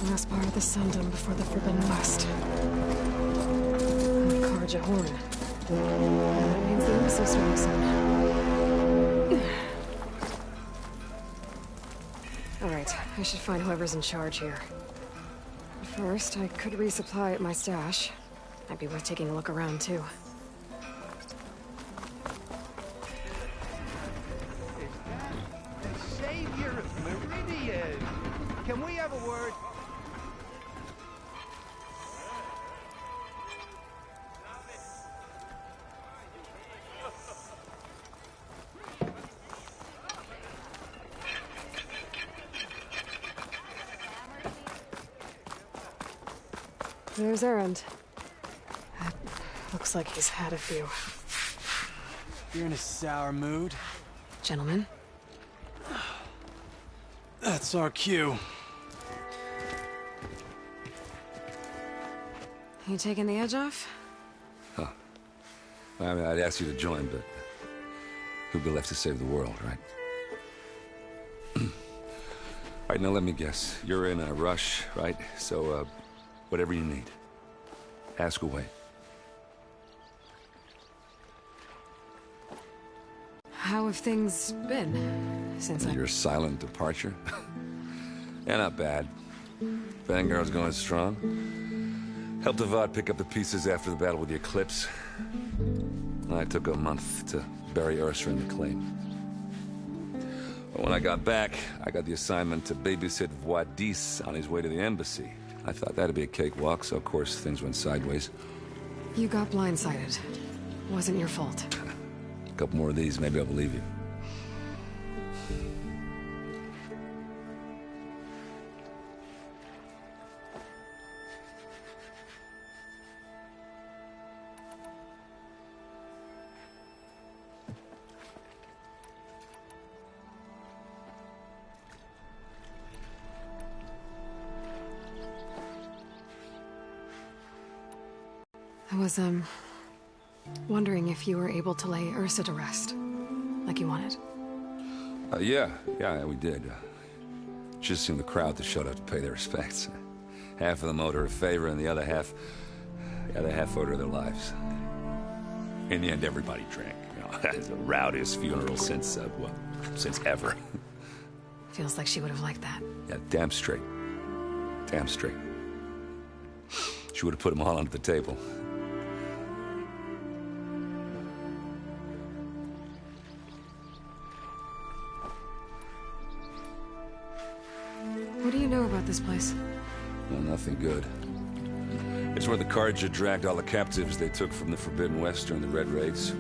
Last part of the Sundom before the Forbidden West. And the Karja Horn. That means the Missile Storm soon. Alright, I should find whoever's in charge here. But first, I could resupply at my stash. Might be worth taking a look around, too. Savior of Meridian! Can we have a word? There's Erend. Looks like he's had a few. You're in a sour mood? Gentlemen? That's our cue. You taking the edge off? Huh. I mean, I'd ask you to join, but who'd be left to save the world, right? All right, now let me guess. You're in a rush, right? So, whatever you need, ask away. How have things been since Your silent departure? Yeah, not bad. Vanguard's going strong. Helped Avad pick up the pieces after the battle with the Eclipse. I took a month to bury Ursa in the claim. But when I got back, I got the assignment to babysit Wadis on his way to the embassy. I thought that'd be a cakewalk, so of course things went sideways. You got blindsided. Wasn't your fault. A couple more of these, maybe I'll believe you. I was, wondering if you were able to lay Ursa to rest, like you wanted. Yeah, we did. Just seemed the crowd that showed up to pay their respects. Half of them owed her a favor, and the other half Yeah, they half ordered their lives. In the end, everybody drank. You know, it's the rowdiest funeral since, well, since ever. Feels like she would have liked that. Yeah, damn straight. Damn straight. She would have put them all under the table. What do you know about this place? Well, nothing good. It's where the Carja dragged all the captives they took from the Forbidden West during the Red Raids.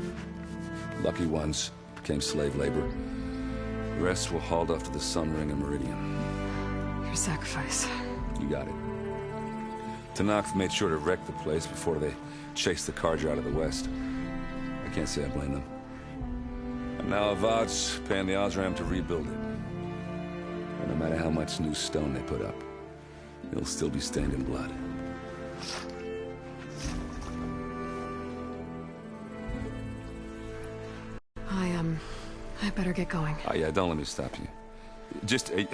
Lucky ones became slave labor. The rest were hauled off to the Sun Ring and Meridian. Your sacrifice. You got it. Tenakth made sure to wreck the place before they chased the Carja out of the West. I can't say I blame them. And now Avad's paying the Osram to rebuild it. And no matter how much new stone they put up, it'll still be stained in blood. I better get going. Oh, yeah, don't let me stop you. Just, are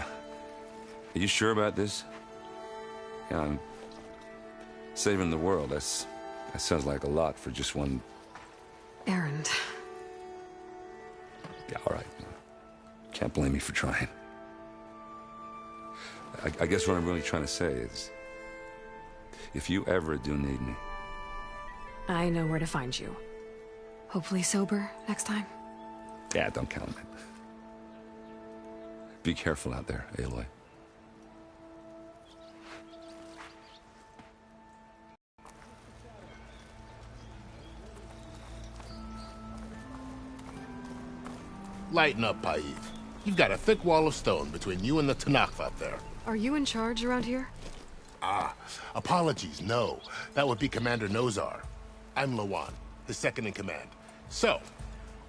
you sure about this? Yeah, I'm saving the world. That sounds like a lot for just one... errand. Yeah, all right. Can't blame me for trying. I guess what I'm really trying to say is, if you ever do need me... I know where to find you. Hopefully sober next time. Yeah, don't count on it. Be careful out there, Aloy. Lighten up, Paiv. You've got a thick wall of stone between you and the Tenakth out there. Are you in charge around here? Ah, apologies, no. That would be Commander Nozar. I'm Lawan, his second-in-command. So,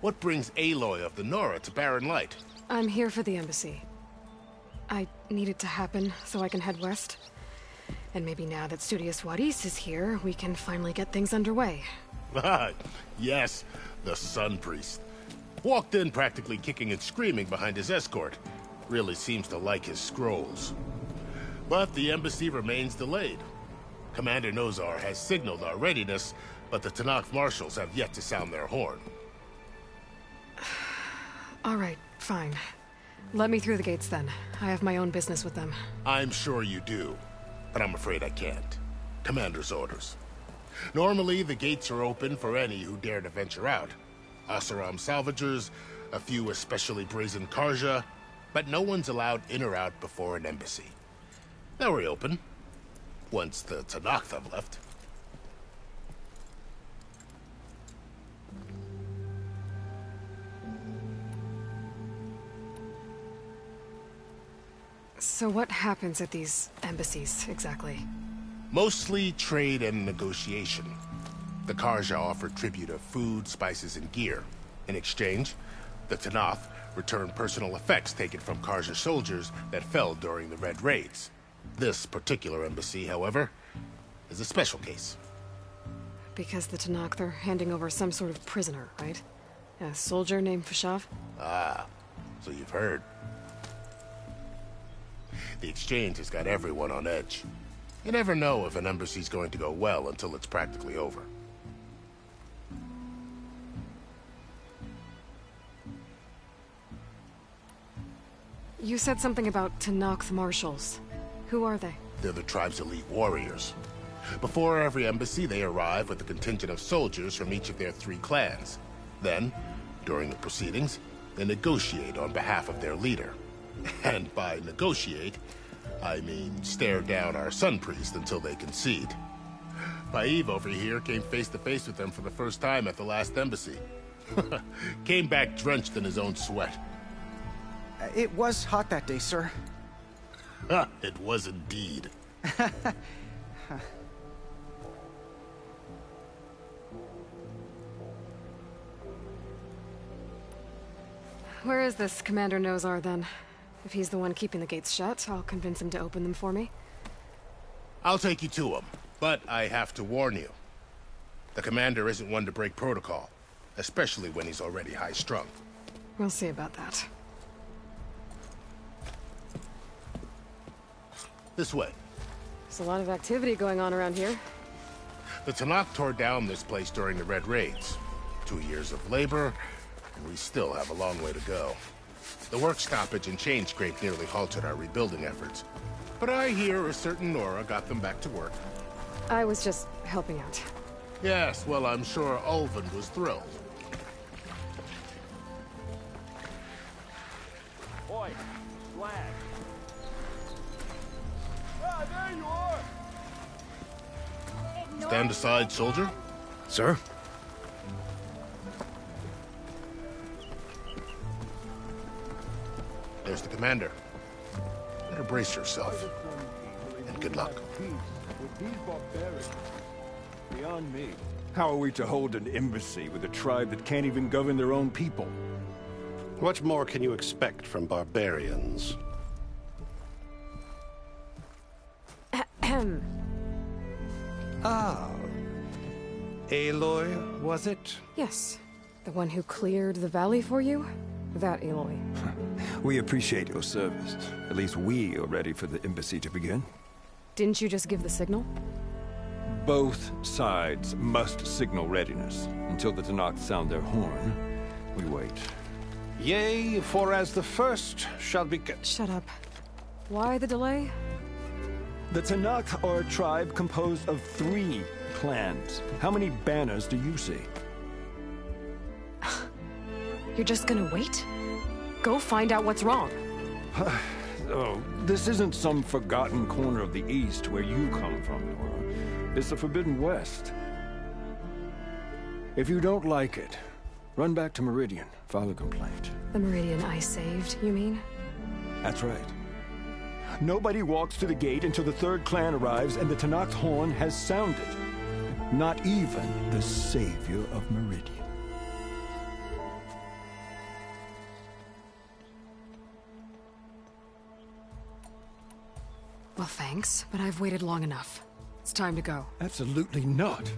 what brings Aloy of the Nora to Barren Light? I'm here for the embassy. I need it to happen so I can head west. And maybe now that Studious Wadis is here, we can finally get things underway. Yes, the Sun Priest. Walked in practically kicking and screaming behind his escort. Really seems to like his scrolls. But the embassy remains delayed. Commander Nozar has signaled our readiness, but the Tenakth marshals have yet to sound their horn. All right, fine. Let me through the gates then. I have my own business with them. I'm sure you do, but I'm afraid I can't. Commander's orders. Normally, the gates are open for any who dare to venture out. Oseram salvagers, a few especially brazen Carja, but no one's allowed in or out before an embassy. They'll reopen, once the Tenakth have left. So what happens at these embassies, exactly? Mostly trade and negotiation. The Carja offer tribute of food, spices, and gear. In exchange, the Tenakth return personal effects taken from Carja soldiers that fell during the Red Raids. This particular embassy, however, is a special case. Because the Tenakth are handing over some sort of prisoner, right? A soldier named Fashav? Ah, so you've heard. The exchange has got everyone on edge. You never know if an embassy's going to go well until it's practically over. You said something about Tenakth marshals. Who are they? They're the tribe's elite warriors. Before every embassy, they arrive with a contingent of soldiers from each of their 3 clans. Then, during the proceedings, they negotiate on behalf of their leader. And by negotiate, I mean stare down our Sun Priest until they concede. Paiv over here came face to face with them for the first time at the last embassy. Came back drenched in his own sweat. It was hot that day, sir. It was indeed. Where is this Commander Nozar, then? If he's the one keeping the gates shut, I'll convince him to open them for me. I'll take you to him, but I have to warn you. The commander isn't one to break protocol, especially when he's already high-strung. We'll see about that. This way. There's a lot of activity going on around here. The Tanakh tore down this place during the Red Raids. 2 years of labor, and we still have a long way to go. The work stoppage and chain scrape nearly halted our rebuilding efforts. But I hear a certain Nora got them back to work. I was just helping out. Yes, well, I'm sure Ulvund was thrilled. Boy, flag. Ah, there you are! Stand aside, soldier. Sir? There's the commander. Better brace yourself. And good luck. With these barbarians, beyond me. How are we to hold an embassy with a tribe that can't even govern their own people? What more can you expect from barbarians? Ahem. Ah. Aloy, was it? Yes. The one who cleared the valley for you? That Aloy. We appreciate your service. At least we are ready for the embassy to begin. Didn't you just give the signal? Both sides must signal readiness. Until the Tanakh sound their horn, we wait. Yea, for as the first shall be... Shut up. Why the delay? The Tanakh are a tribe composed of 3 clans. How many banners do you see? You're just gonna wait? Go find out what's wrong. Oh, this isn't some forgotten corner of the East where you come from, Nora. It's the Forbidden West. If you don't like it, run back to Meridian, file a complaint. The Meridian I saved, you mean? That's right. Nobody walks to the gate until the 3rd clan arrives and the Tanakh's horn has sounded. Not even the savior of Meridian. Well, thanks, but I've waited long enough. It's time to go. Absolutely not.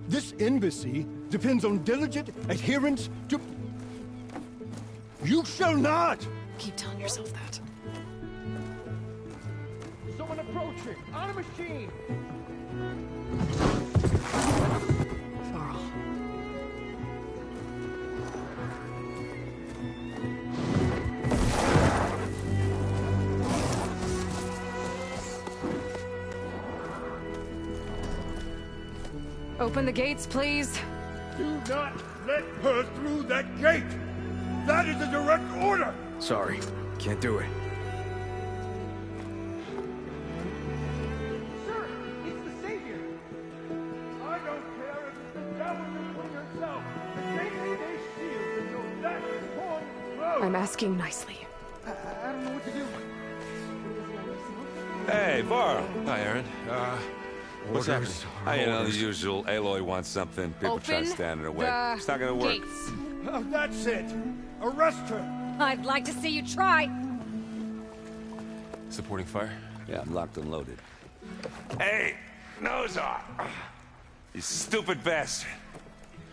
This embassy depends on diligent adherence to... You shall not! Keep telling yourself that. Someone approaching! On a machine! Varl. Open the gates, please. Do not let her through that gate! That is a direct order! Sorry, can't do it. Sir, it's the Savior! I don't care if it's the Dowager Queen herself! The gate is a shield until that horn blows! I'm asking nicely. I don't know what to do. Hey, Varl. Hi, Aaron. What's happening? You know, the usual. Aloy wants something. People try to stand in her way. It's not gonna work. Gates. Oh, that's it! Arrest her! I'd like to see you try. Supporting fire? Yeah, I'm locked and loaded. Hey, Nozar! You stupid bastard.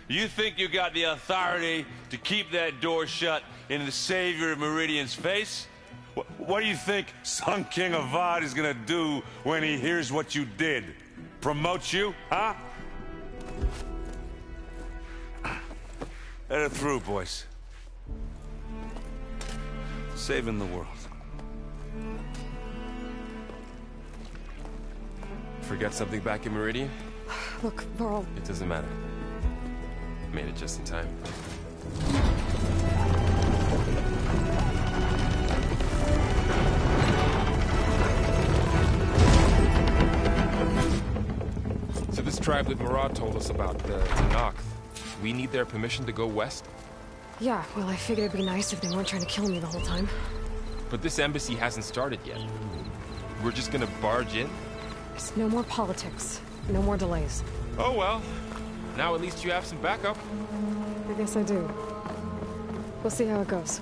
You think you got the authority to keep that door shut in the savior of Meridian's face? What do you think Sun King Avad is gonna do when he hears what you did? Promote you, huh? Let her through, boys. Saving the world. Forget something back in Meridian? Look, Varl. It doesn't matter. Made it just in time. So this tribe that Murad told us about, the Tanakh, we need their permission to go west? Yeah, well, I figured it'd be nice if they weren't trying to kill me the whole time. But this embassy hasn't started yet. We're just gonna barge in? There's no more politics. No more delays. Oh well. Now at least you have some backup. I guess I do. We'll see how it goes.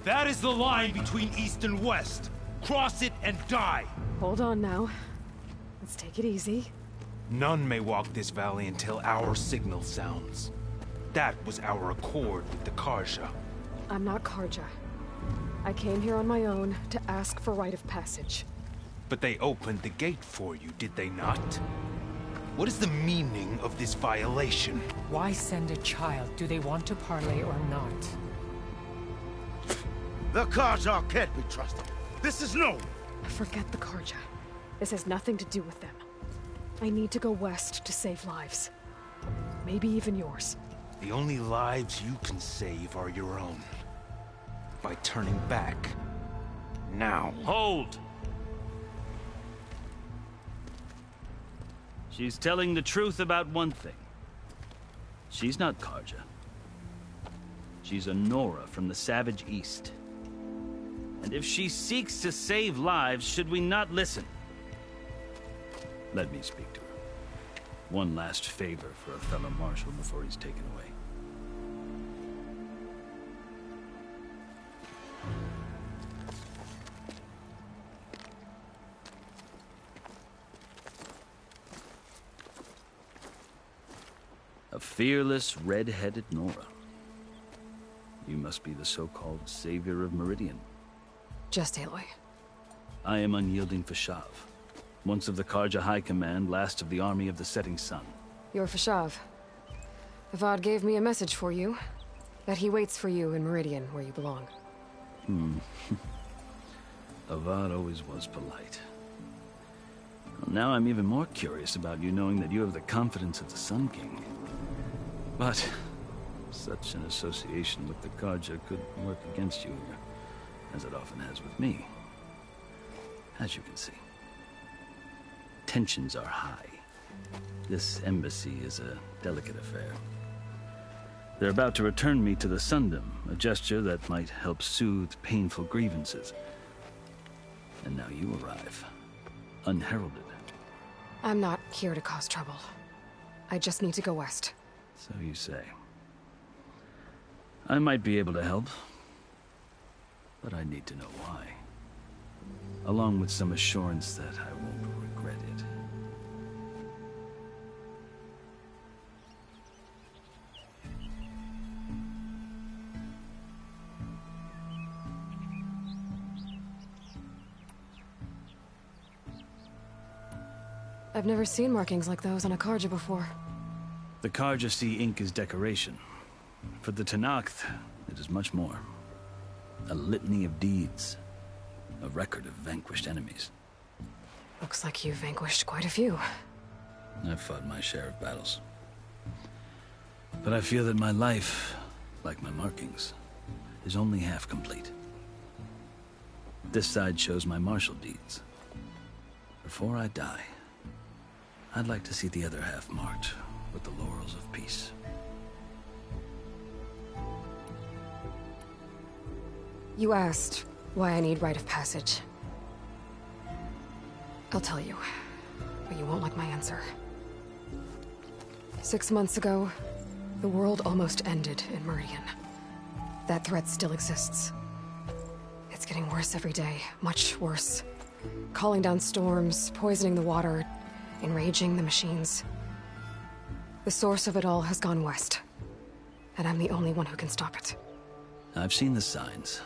That is the line between East and West. Cross it and die. Hold on now. Let's take it easy. None may walk this valley until our signal sounds. That was our accord with the Carja. I'm not Carja. I came here on my own to ask for rite of passage. But they opened the gate for you, did they not? What is the meaning of this violation? Why send a child? Do they want to parley or not? The Carja can't be trusted. This is known. Forget the Carja. This has nothing to do with them. I need to go west to save lives. Maybe even yours. The only lives you can save are your own. By turning back. Now. Hold! She's telling the truth about one thing. She's not Carja. She's a Nora from the Savage East. And if she seeks to save lives, should we not listen? Let me speak to her. One last favor for a fellow marshal before he's taken away. A fearless, red-headed Nora. You must be the so-called savior of Meridian. Just Aloy. I am Unyielding Fashav. Once of the Carja High Command, last of the Army of the Setting Sun. You're Fashav. Avad gave me a message for you. That he waits for you in Meridian, where you belong. Avad always was polite. Well, now I'm even more curious about you knowing that you have the confidence of the Sun King. But such an association with the Carja could work against you, as it often has with me. As you can see. Tensions are high. This embassy is a delicate affair. They're about to return me to the Sundom, a gesture that might help soothe painful grievances. And now you arrive, unheralded. I'm not here to cause trouble. I just need to go west. So you say. I might be able to help, but I need to know why. Along with some assurance that I won't regret it. I've never seen markings like those on a Carja before. The Carja see ink as decoration. For the Tenakth, it is much more. A litany of deeds. A record of vanquished enemies. Looks like you've vanquished quite a few. I've fought my share of battles. But I feel that my life, like my markings, is only half complete. This side shows my martial deeds. Before I die, I'd like to see the other half marked with the laurels of peace. You asked why I need rite of passage. I'll tell you, but you won't like my answer. 6 months ago, the world almost ended in Meridian. That threat still exists. It's getting worse every day, much worse. Calling down storms, poisoning the water, enraging the machines. The source of it all has gone west, and I'm the only one who can stop it. I've seen the signs.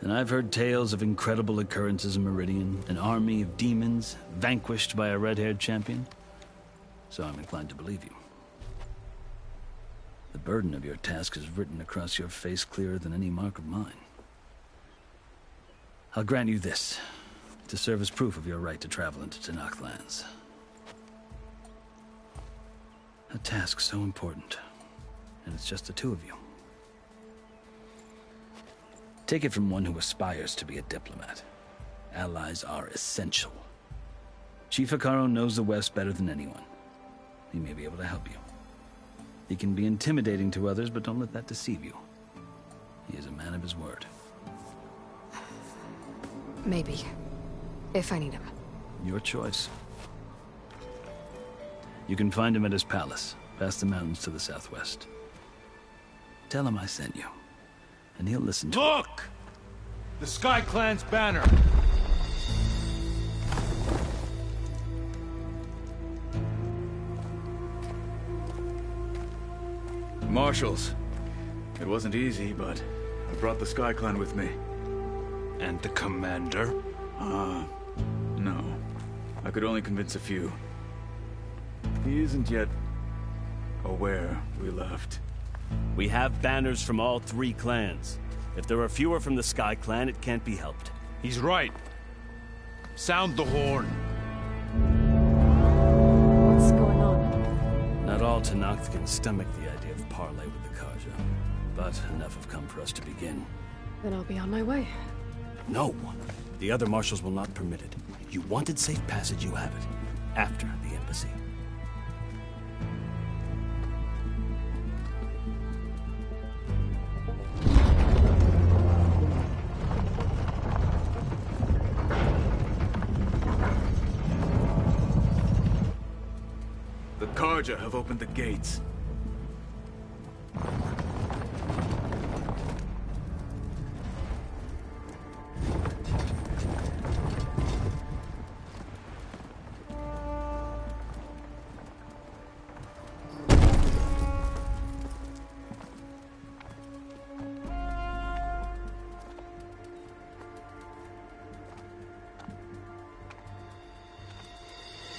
And I've heard tales of incredible occurrences in Meridian, an army of demons vanquished by a red-haired champion. So I'm inclined to believe you. The burden of your task is written across your face clearer than any mark of mine. I'll grant you this, to serve as proof of your right to travel into Tenakth lands. A task so important, and it's just the two of you. Take it from one who aspires to be a diplomat. Allies are essential. Chief Hekarro knows the West better than anyone. He may be able to help you. He can be intimidating to others, but don't let that deceive you. He is a man of his word. Maybe. If I need him. Your choice. You can find him at his palace, past the mountains to the southwest. Tell him I sent you. and he'll listen to Look! The Sky Clan's banner. Marshals. It wasn't easy, but I brought the Sky Clan with me. And the commander? No. I could only convince a few. He isn't yet aware we left. We have banners from all 3 clans. If there are fewer from the Sky Clan, it can't be helped. He's right. Sound the horn. What's going on? Not all Tenakth can stomach the idea of parley with the Carja, but enough have come for us to begin. Then I'll be on my way. No! The other marshals will not permit it. You wanted safe passage, you have it. After the embassy. The Carja have opened the gates.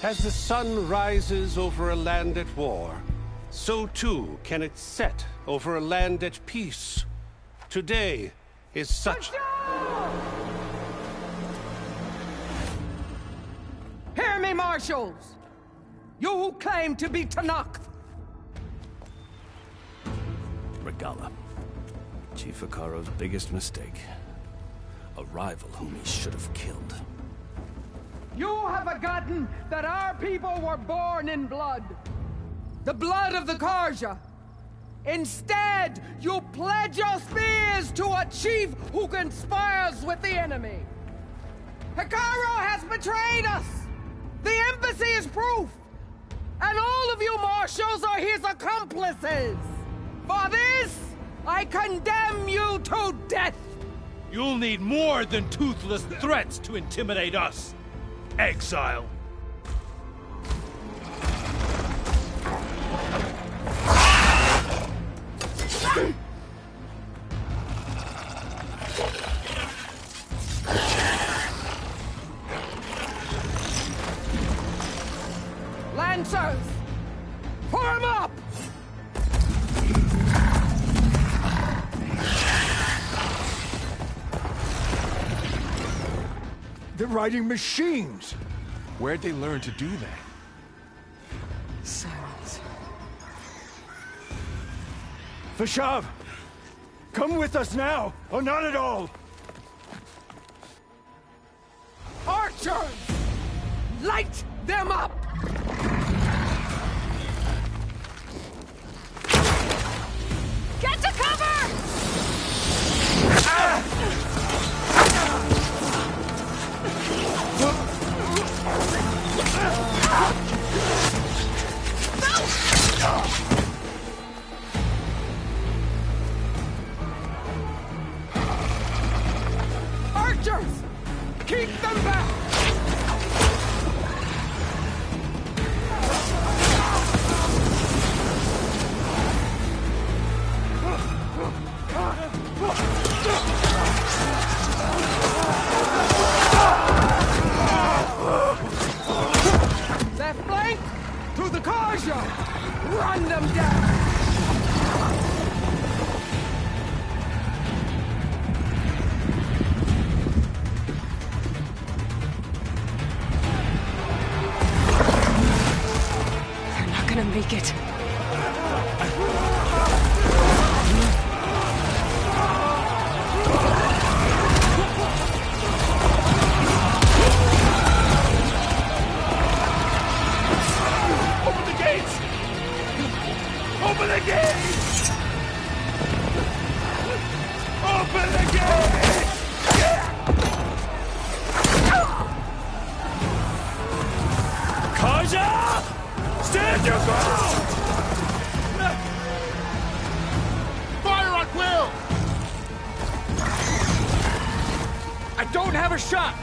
As the sun rises over a land at war, so too can it set over a land at peace. Today is such... Hear me, marshals! You who claim to be Tenakth! Regalla. Chief Hekarro's biggest mistake. A rival whom he should have killed. You have forgotten that our people were born in blood. The blood of the Carja. Instead, you pledge your spears to a chief who conspires with the enemy. Hekarro has betrayed us. The embassy is proof. And all of you marshals are his accomplices. For this, I condemn you to death. You'll need more than toothless threats to intimidate us. Exile. Lancers! Form up! They're riding machines! Where'd they learn to do that? Silence. Vashav! Come with us now, or not at all! Archers! Light them up! Get to cover! Archers! Keep them back! Left flank! To the Carja! Run them down! They're not gonna make it. Open the gates! Open the gates! Open the gates! Carja! Stand your ground! I don't have a shot!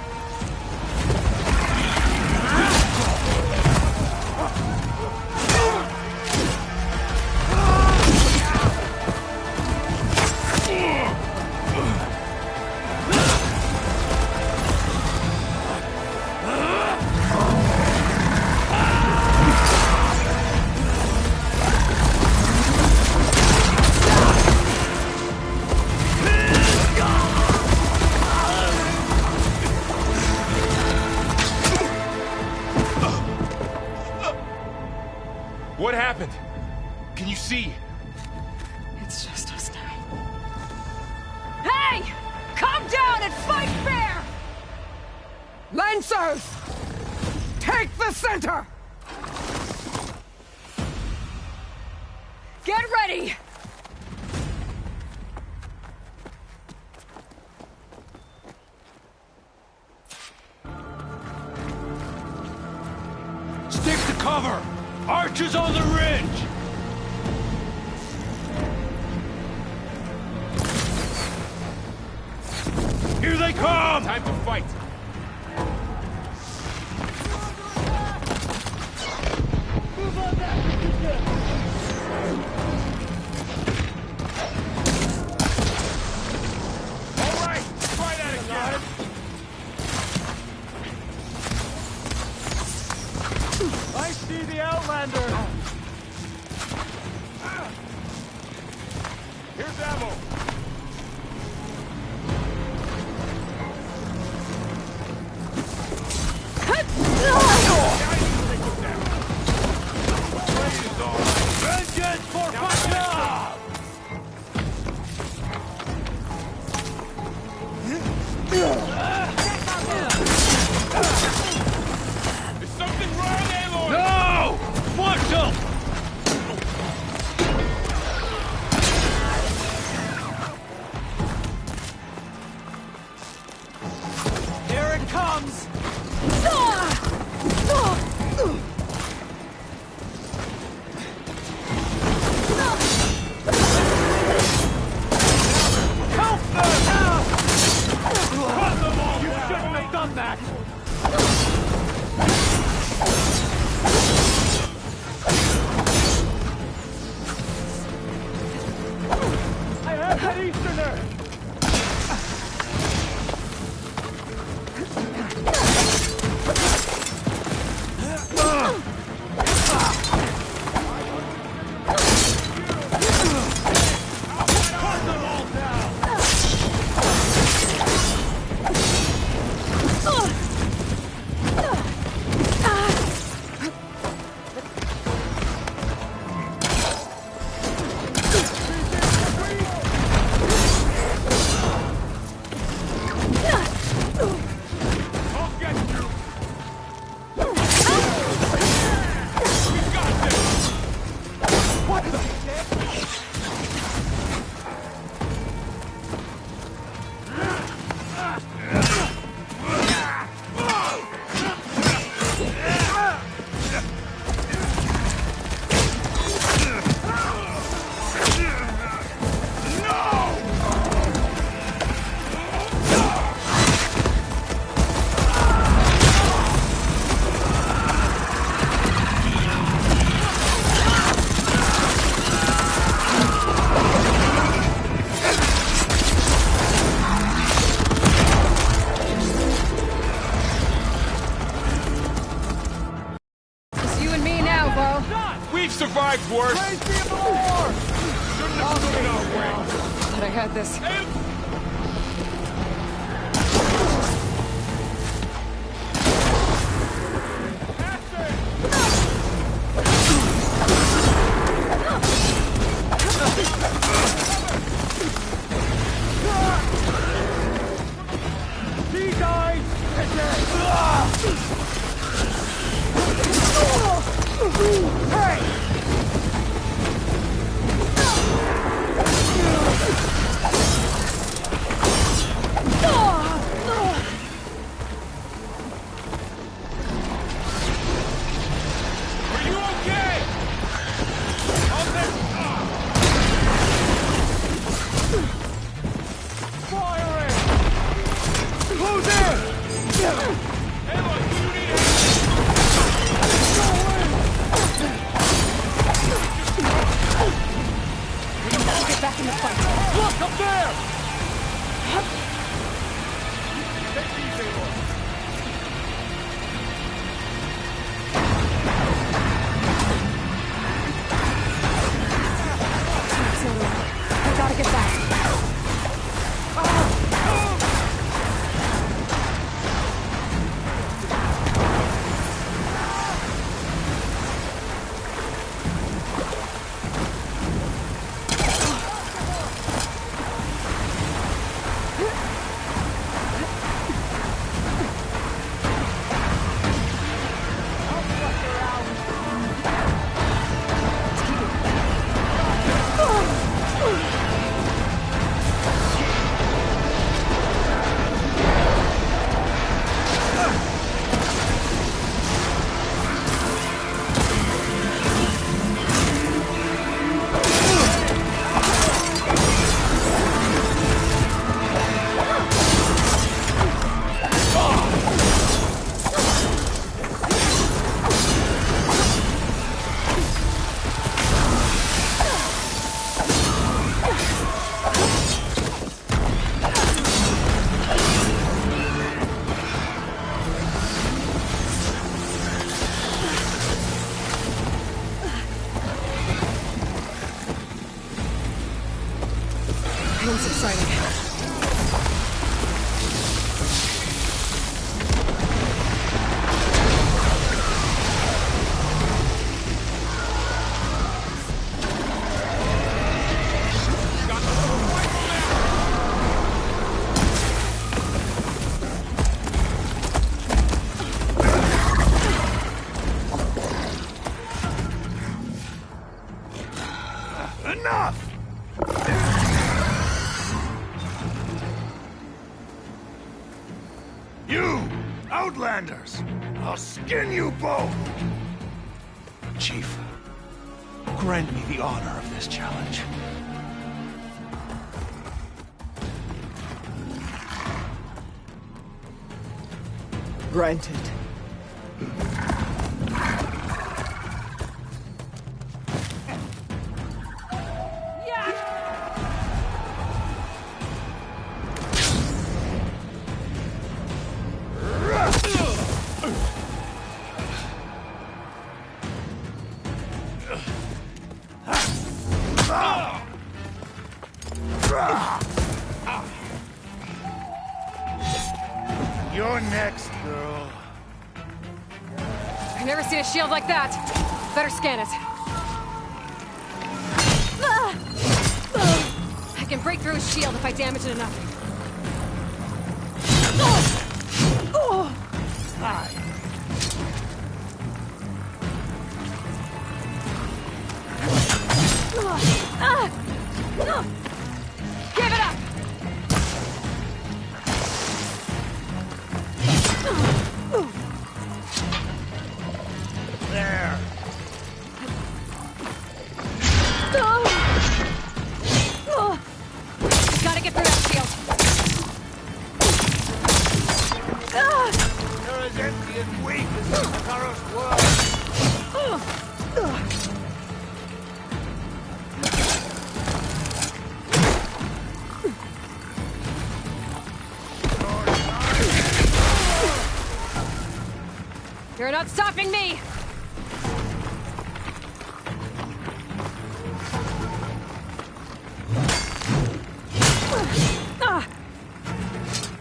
What happened? Can you see? It's just us now. Hey! Calm down and fight fair! Lancers! Take the center! Get ready! Stick to cover! Archers on the ridge! Here they come! Time to fight! Alright, try that again! I see the Outlander! Here's ammo! Vengeance for Punjab! Is something wrong, Aloy? No! Marshal! Here it comes! Help them! Cut them all! You shouldn't have done that! I have that Easterner! Cut them all down! I'll get you! We got this! What the? It's you and me now, Bo. We've survived worse! Praise be the Lord! Shouldn't have stood our way! Thought I had this. These guys! Hey! Get back in the fight. Look up there! Take it easy, Aloy. I gotta get back. It's exciting. Enough! You, Outlanders! I'll skin you both! Chief, grant me the honor of this challenge. Granted. You're next, girl. I've never seen a shield like that. Better scan it. I can break through his shield if I damage it enough. Give it up! There. Gotta get through that shield. You're as empty and weak as Makaro's world. You're not stopping me!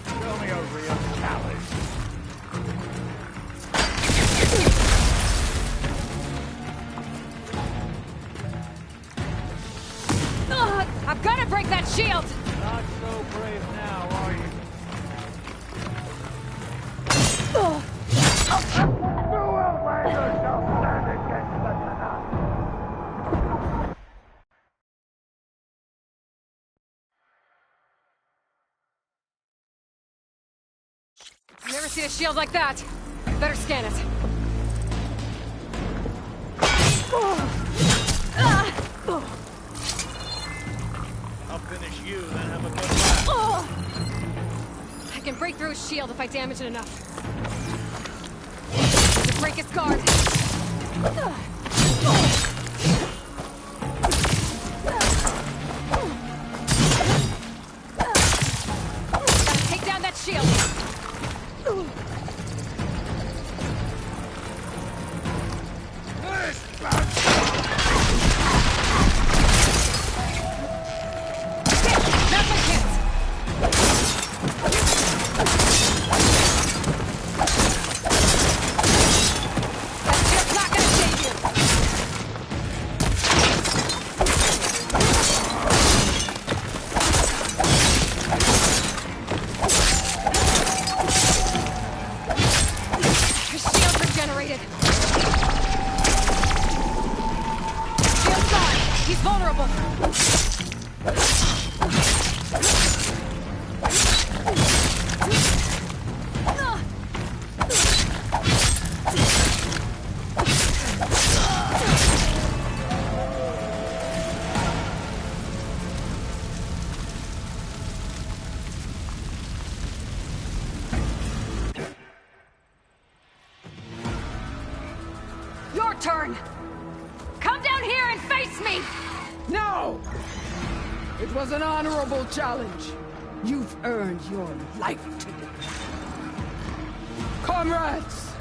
Show me a real coward. I've got to break that shield! Not so brave now, are you? No Outlander shall stand against the Tanakh. I've never seen a shield like that. Better scan it. I'll finish you, then have a good laugh. I can break break through his shield if I damage it enough. To break his guard. Gotta take down that shield. Turn! Come down here and face me! No! It was an honorable challenge. You've earned your life today. Comrades!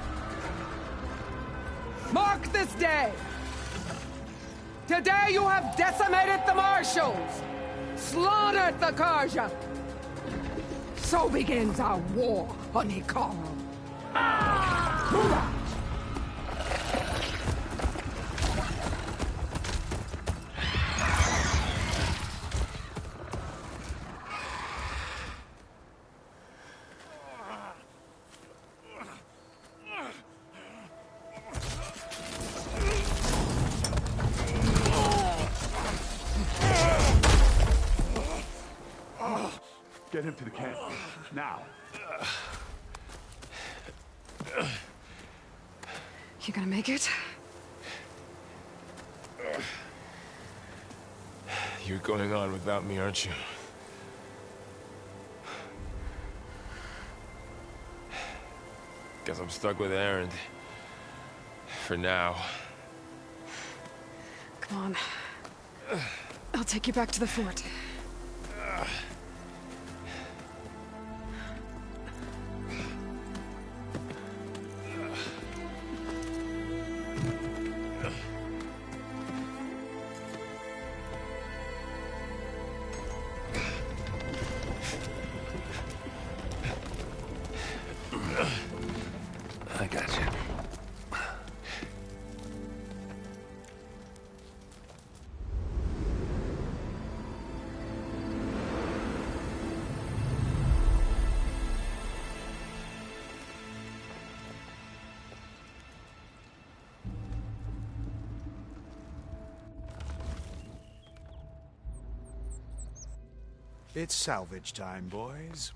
Mark this day! Today you have decimated the Marshals! Slaughtered the Carja! So begins our war on Hikaru. Hoorah! Get him to the camp. Now. You gonna make it? You're going on without me, aren't you? Guess I'm stuck with Erend. For now. Come on. I'll take you back to the fort. I got you. It's salvage time, boys.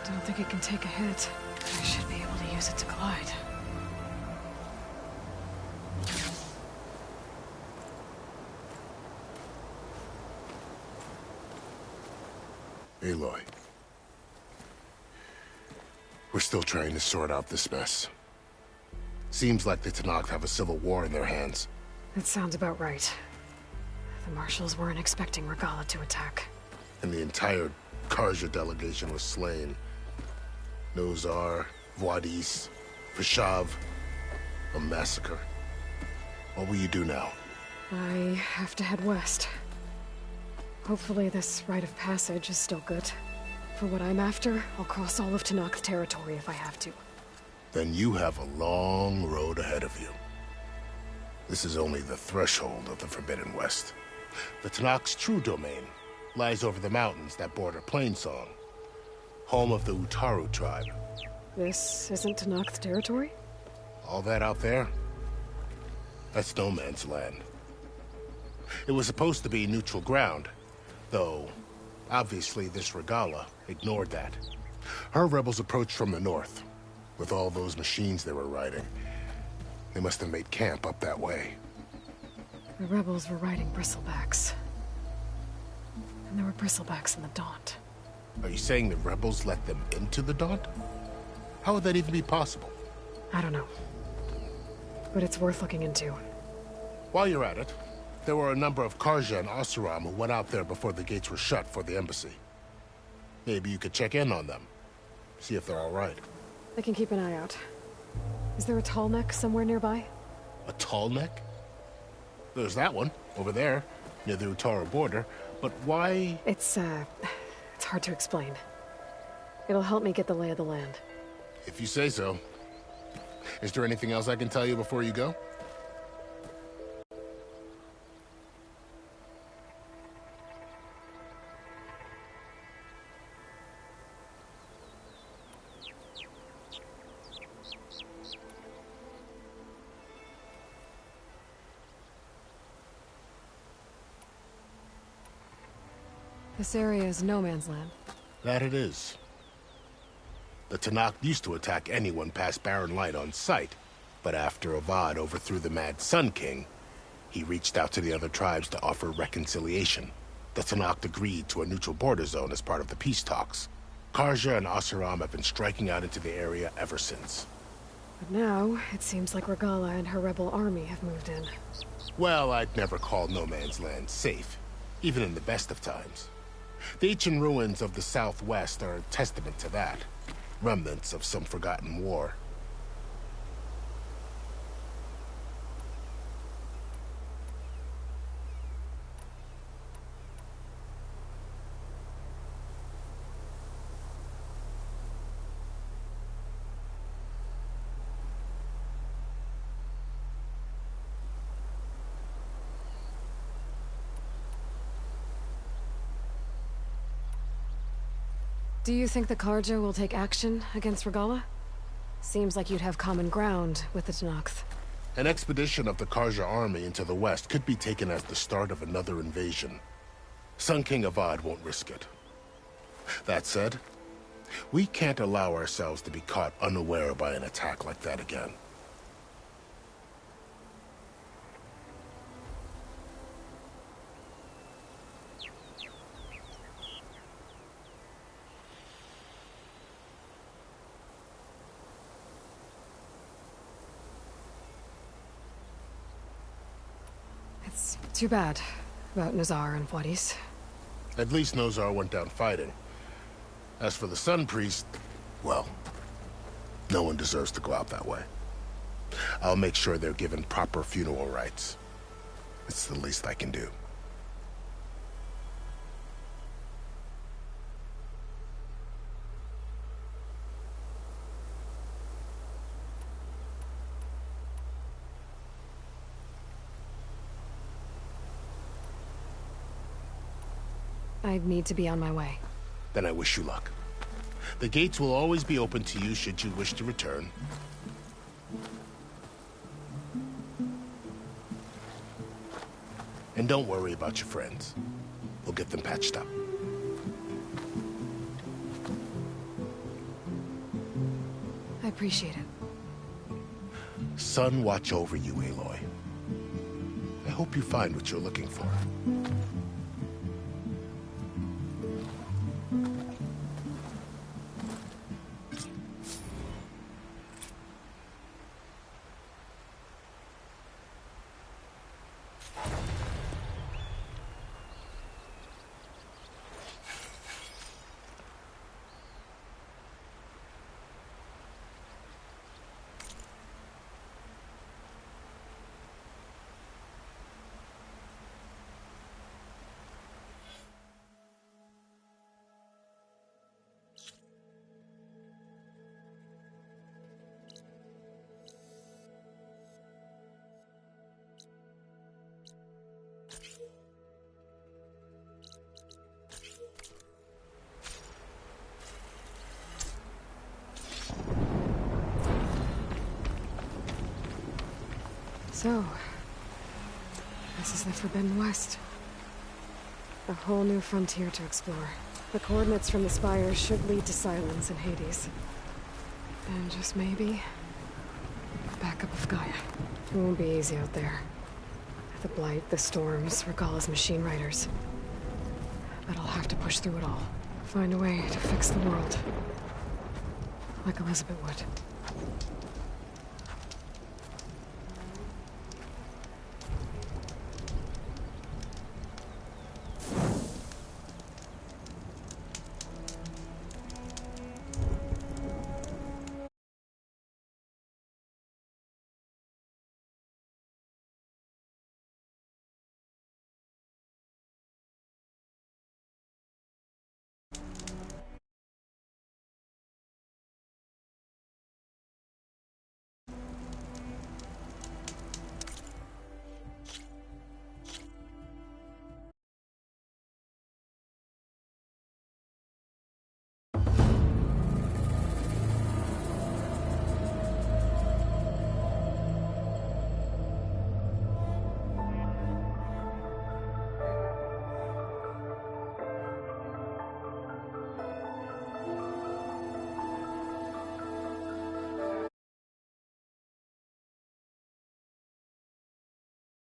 Don't think it can take a hit. I should be able to use it to glide. Aloy. We're still trying to sort out this mess. Seems like the Tenakth have a civil war in their hands. That sounds about right. The Marshals weren't expecting Regalla to attack. And the entire Carja delegation was slain. Nozar, Wadis, Fashav. A massacre. What will you do now? I have to head west. Hopefully this rite of passage is still good. For what I'm after, I'll cross all of Tenakth territory if I have to. Then you have a long road ahead of you. This is only the threshold of the Forbidden West. The Tenakth's true domain lies over the mountains that border Plainsong, home of the Utaru tribe. This isn't Tenakth territory? All that out there? That's no man's land. It was supposed to be neutral ground, though obviously this Regalla ignored that. Her rebels approached from the north, with all those machines they were riding. They must have made camp up that way. The rebels were riding bristlebacks. And there were bristlebacks in the Daunt. Are you saying the rebels let them into the Daunt? How would that even be possible? I don't know. But it's worth looking into. While you're at it, there were a number of Carja and Oseram who went out there before the gates were shut for the embassy. Maybe you could check in on them. See if they're all right. I can keep an eye out. Is there a tall neck somewhere nearby? A tall neck? There's that one, over there, near the Utara border. But why? It's hard to explain. It'll help me get the lay of the land. If you say so. Is there anything else I can tell you before you go? This area is no man's land. That it is. The Tenakth used to attack anyone past Barren Light on sight, but after Avad overthrew the Mad Sun King, he reached out to the other tribes to offer reconciliation. The Tenakth agreed to a neutral border zone as part of the peace talks. Carja and Oseram have been striking out into the area ever since. But now, it seems like Regalla and her rebel army have moved in. Well, I'd never call no man's land safe, even in the best of times. The ancient ruins of the Southwest are a testament to that. Remnants of some forgotten war. Do you think the Carja will take action against Regalla? Seems like you'd have common ground with the Tenakth. An expedition of the Carja army into the west could be taken as the start of another invasion. Sun King Avad won't risk it. That said, we can't allow ourselves to be caught unaware by an attack like that again. It's too bad about Nazar and Wadis. At least Nozar went down fighting. As for the Sun Priest, well, no one deserves to go out that way. I'll make sure they're given proper funeral rites. It's the least I can do. I need to be on my way. Then I wish you luck. The gates will always be open to you should you wish to return. And don't worry about your friends. We'll get them patched up. I appreciate it. Sun watch over you, Aloy. I hope you find what you're looking for. So, This is the Forbidden West. A whole new frontier to explore. The coordinates from the spires should lead to Silence and Hades. And just maybe, a backup of Gaia. It won't be easy out there. The Blight, the Storms, Regalla's machine riders. But I'll have to push through it all. Find a way to fix the world. Like Elizabeth would.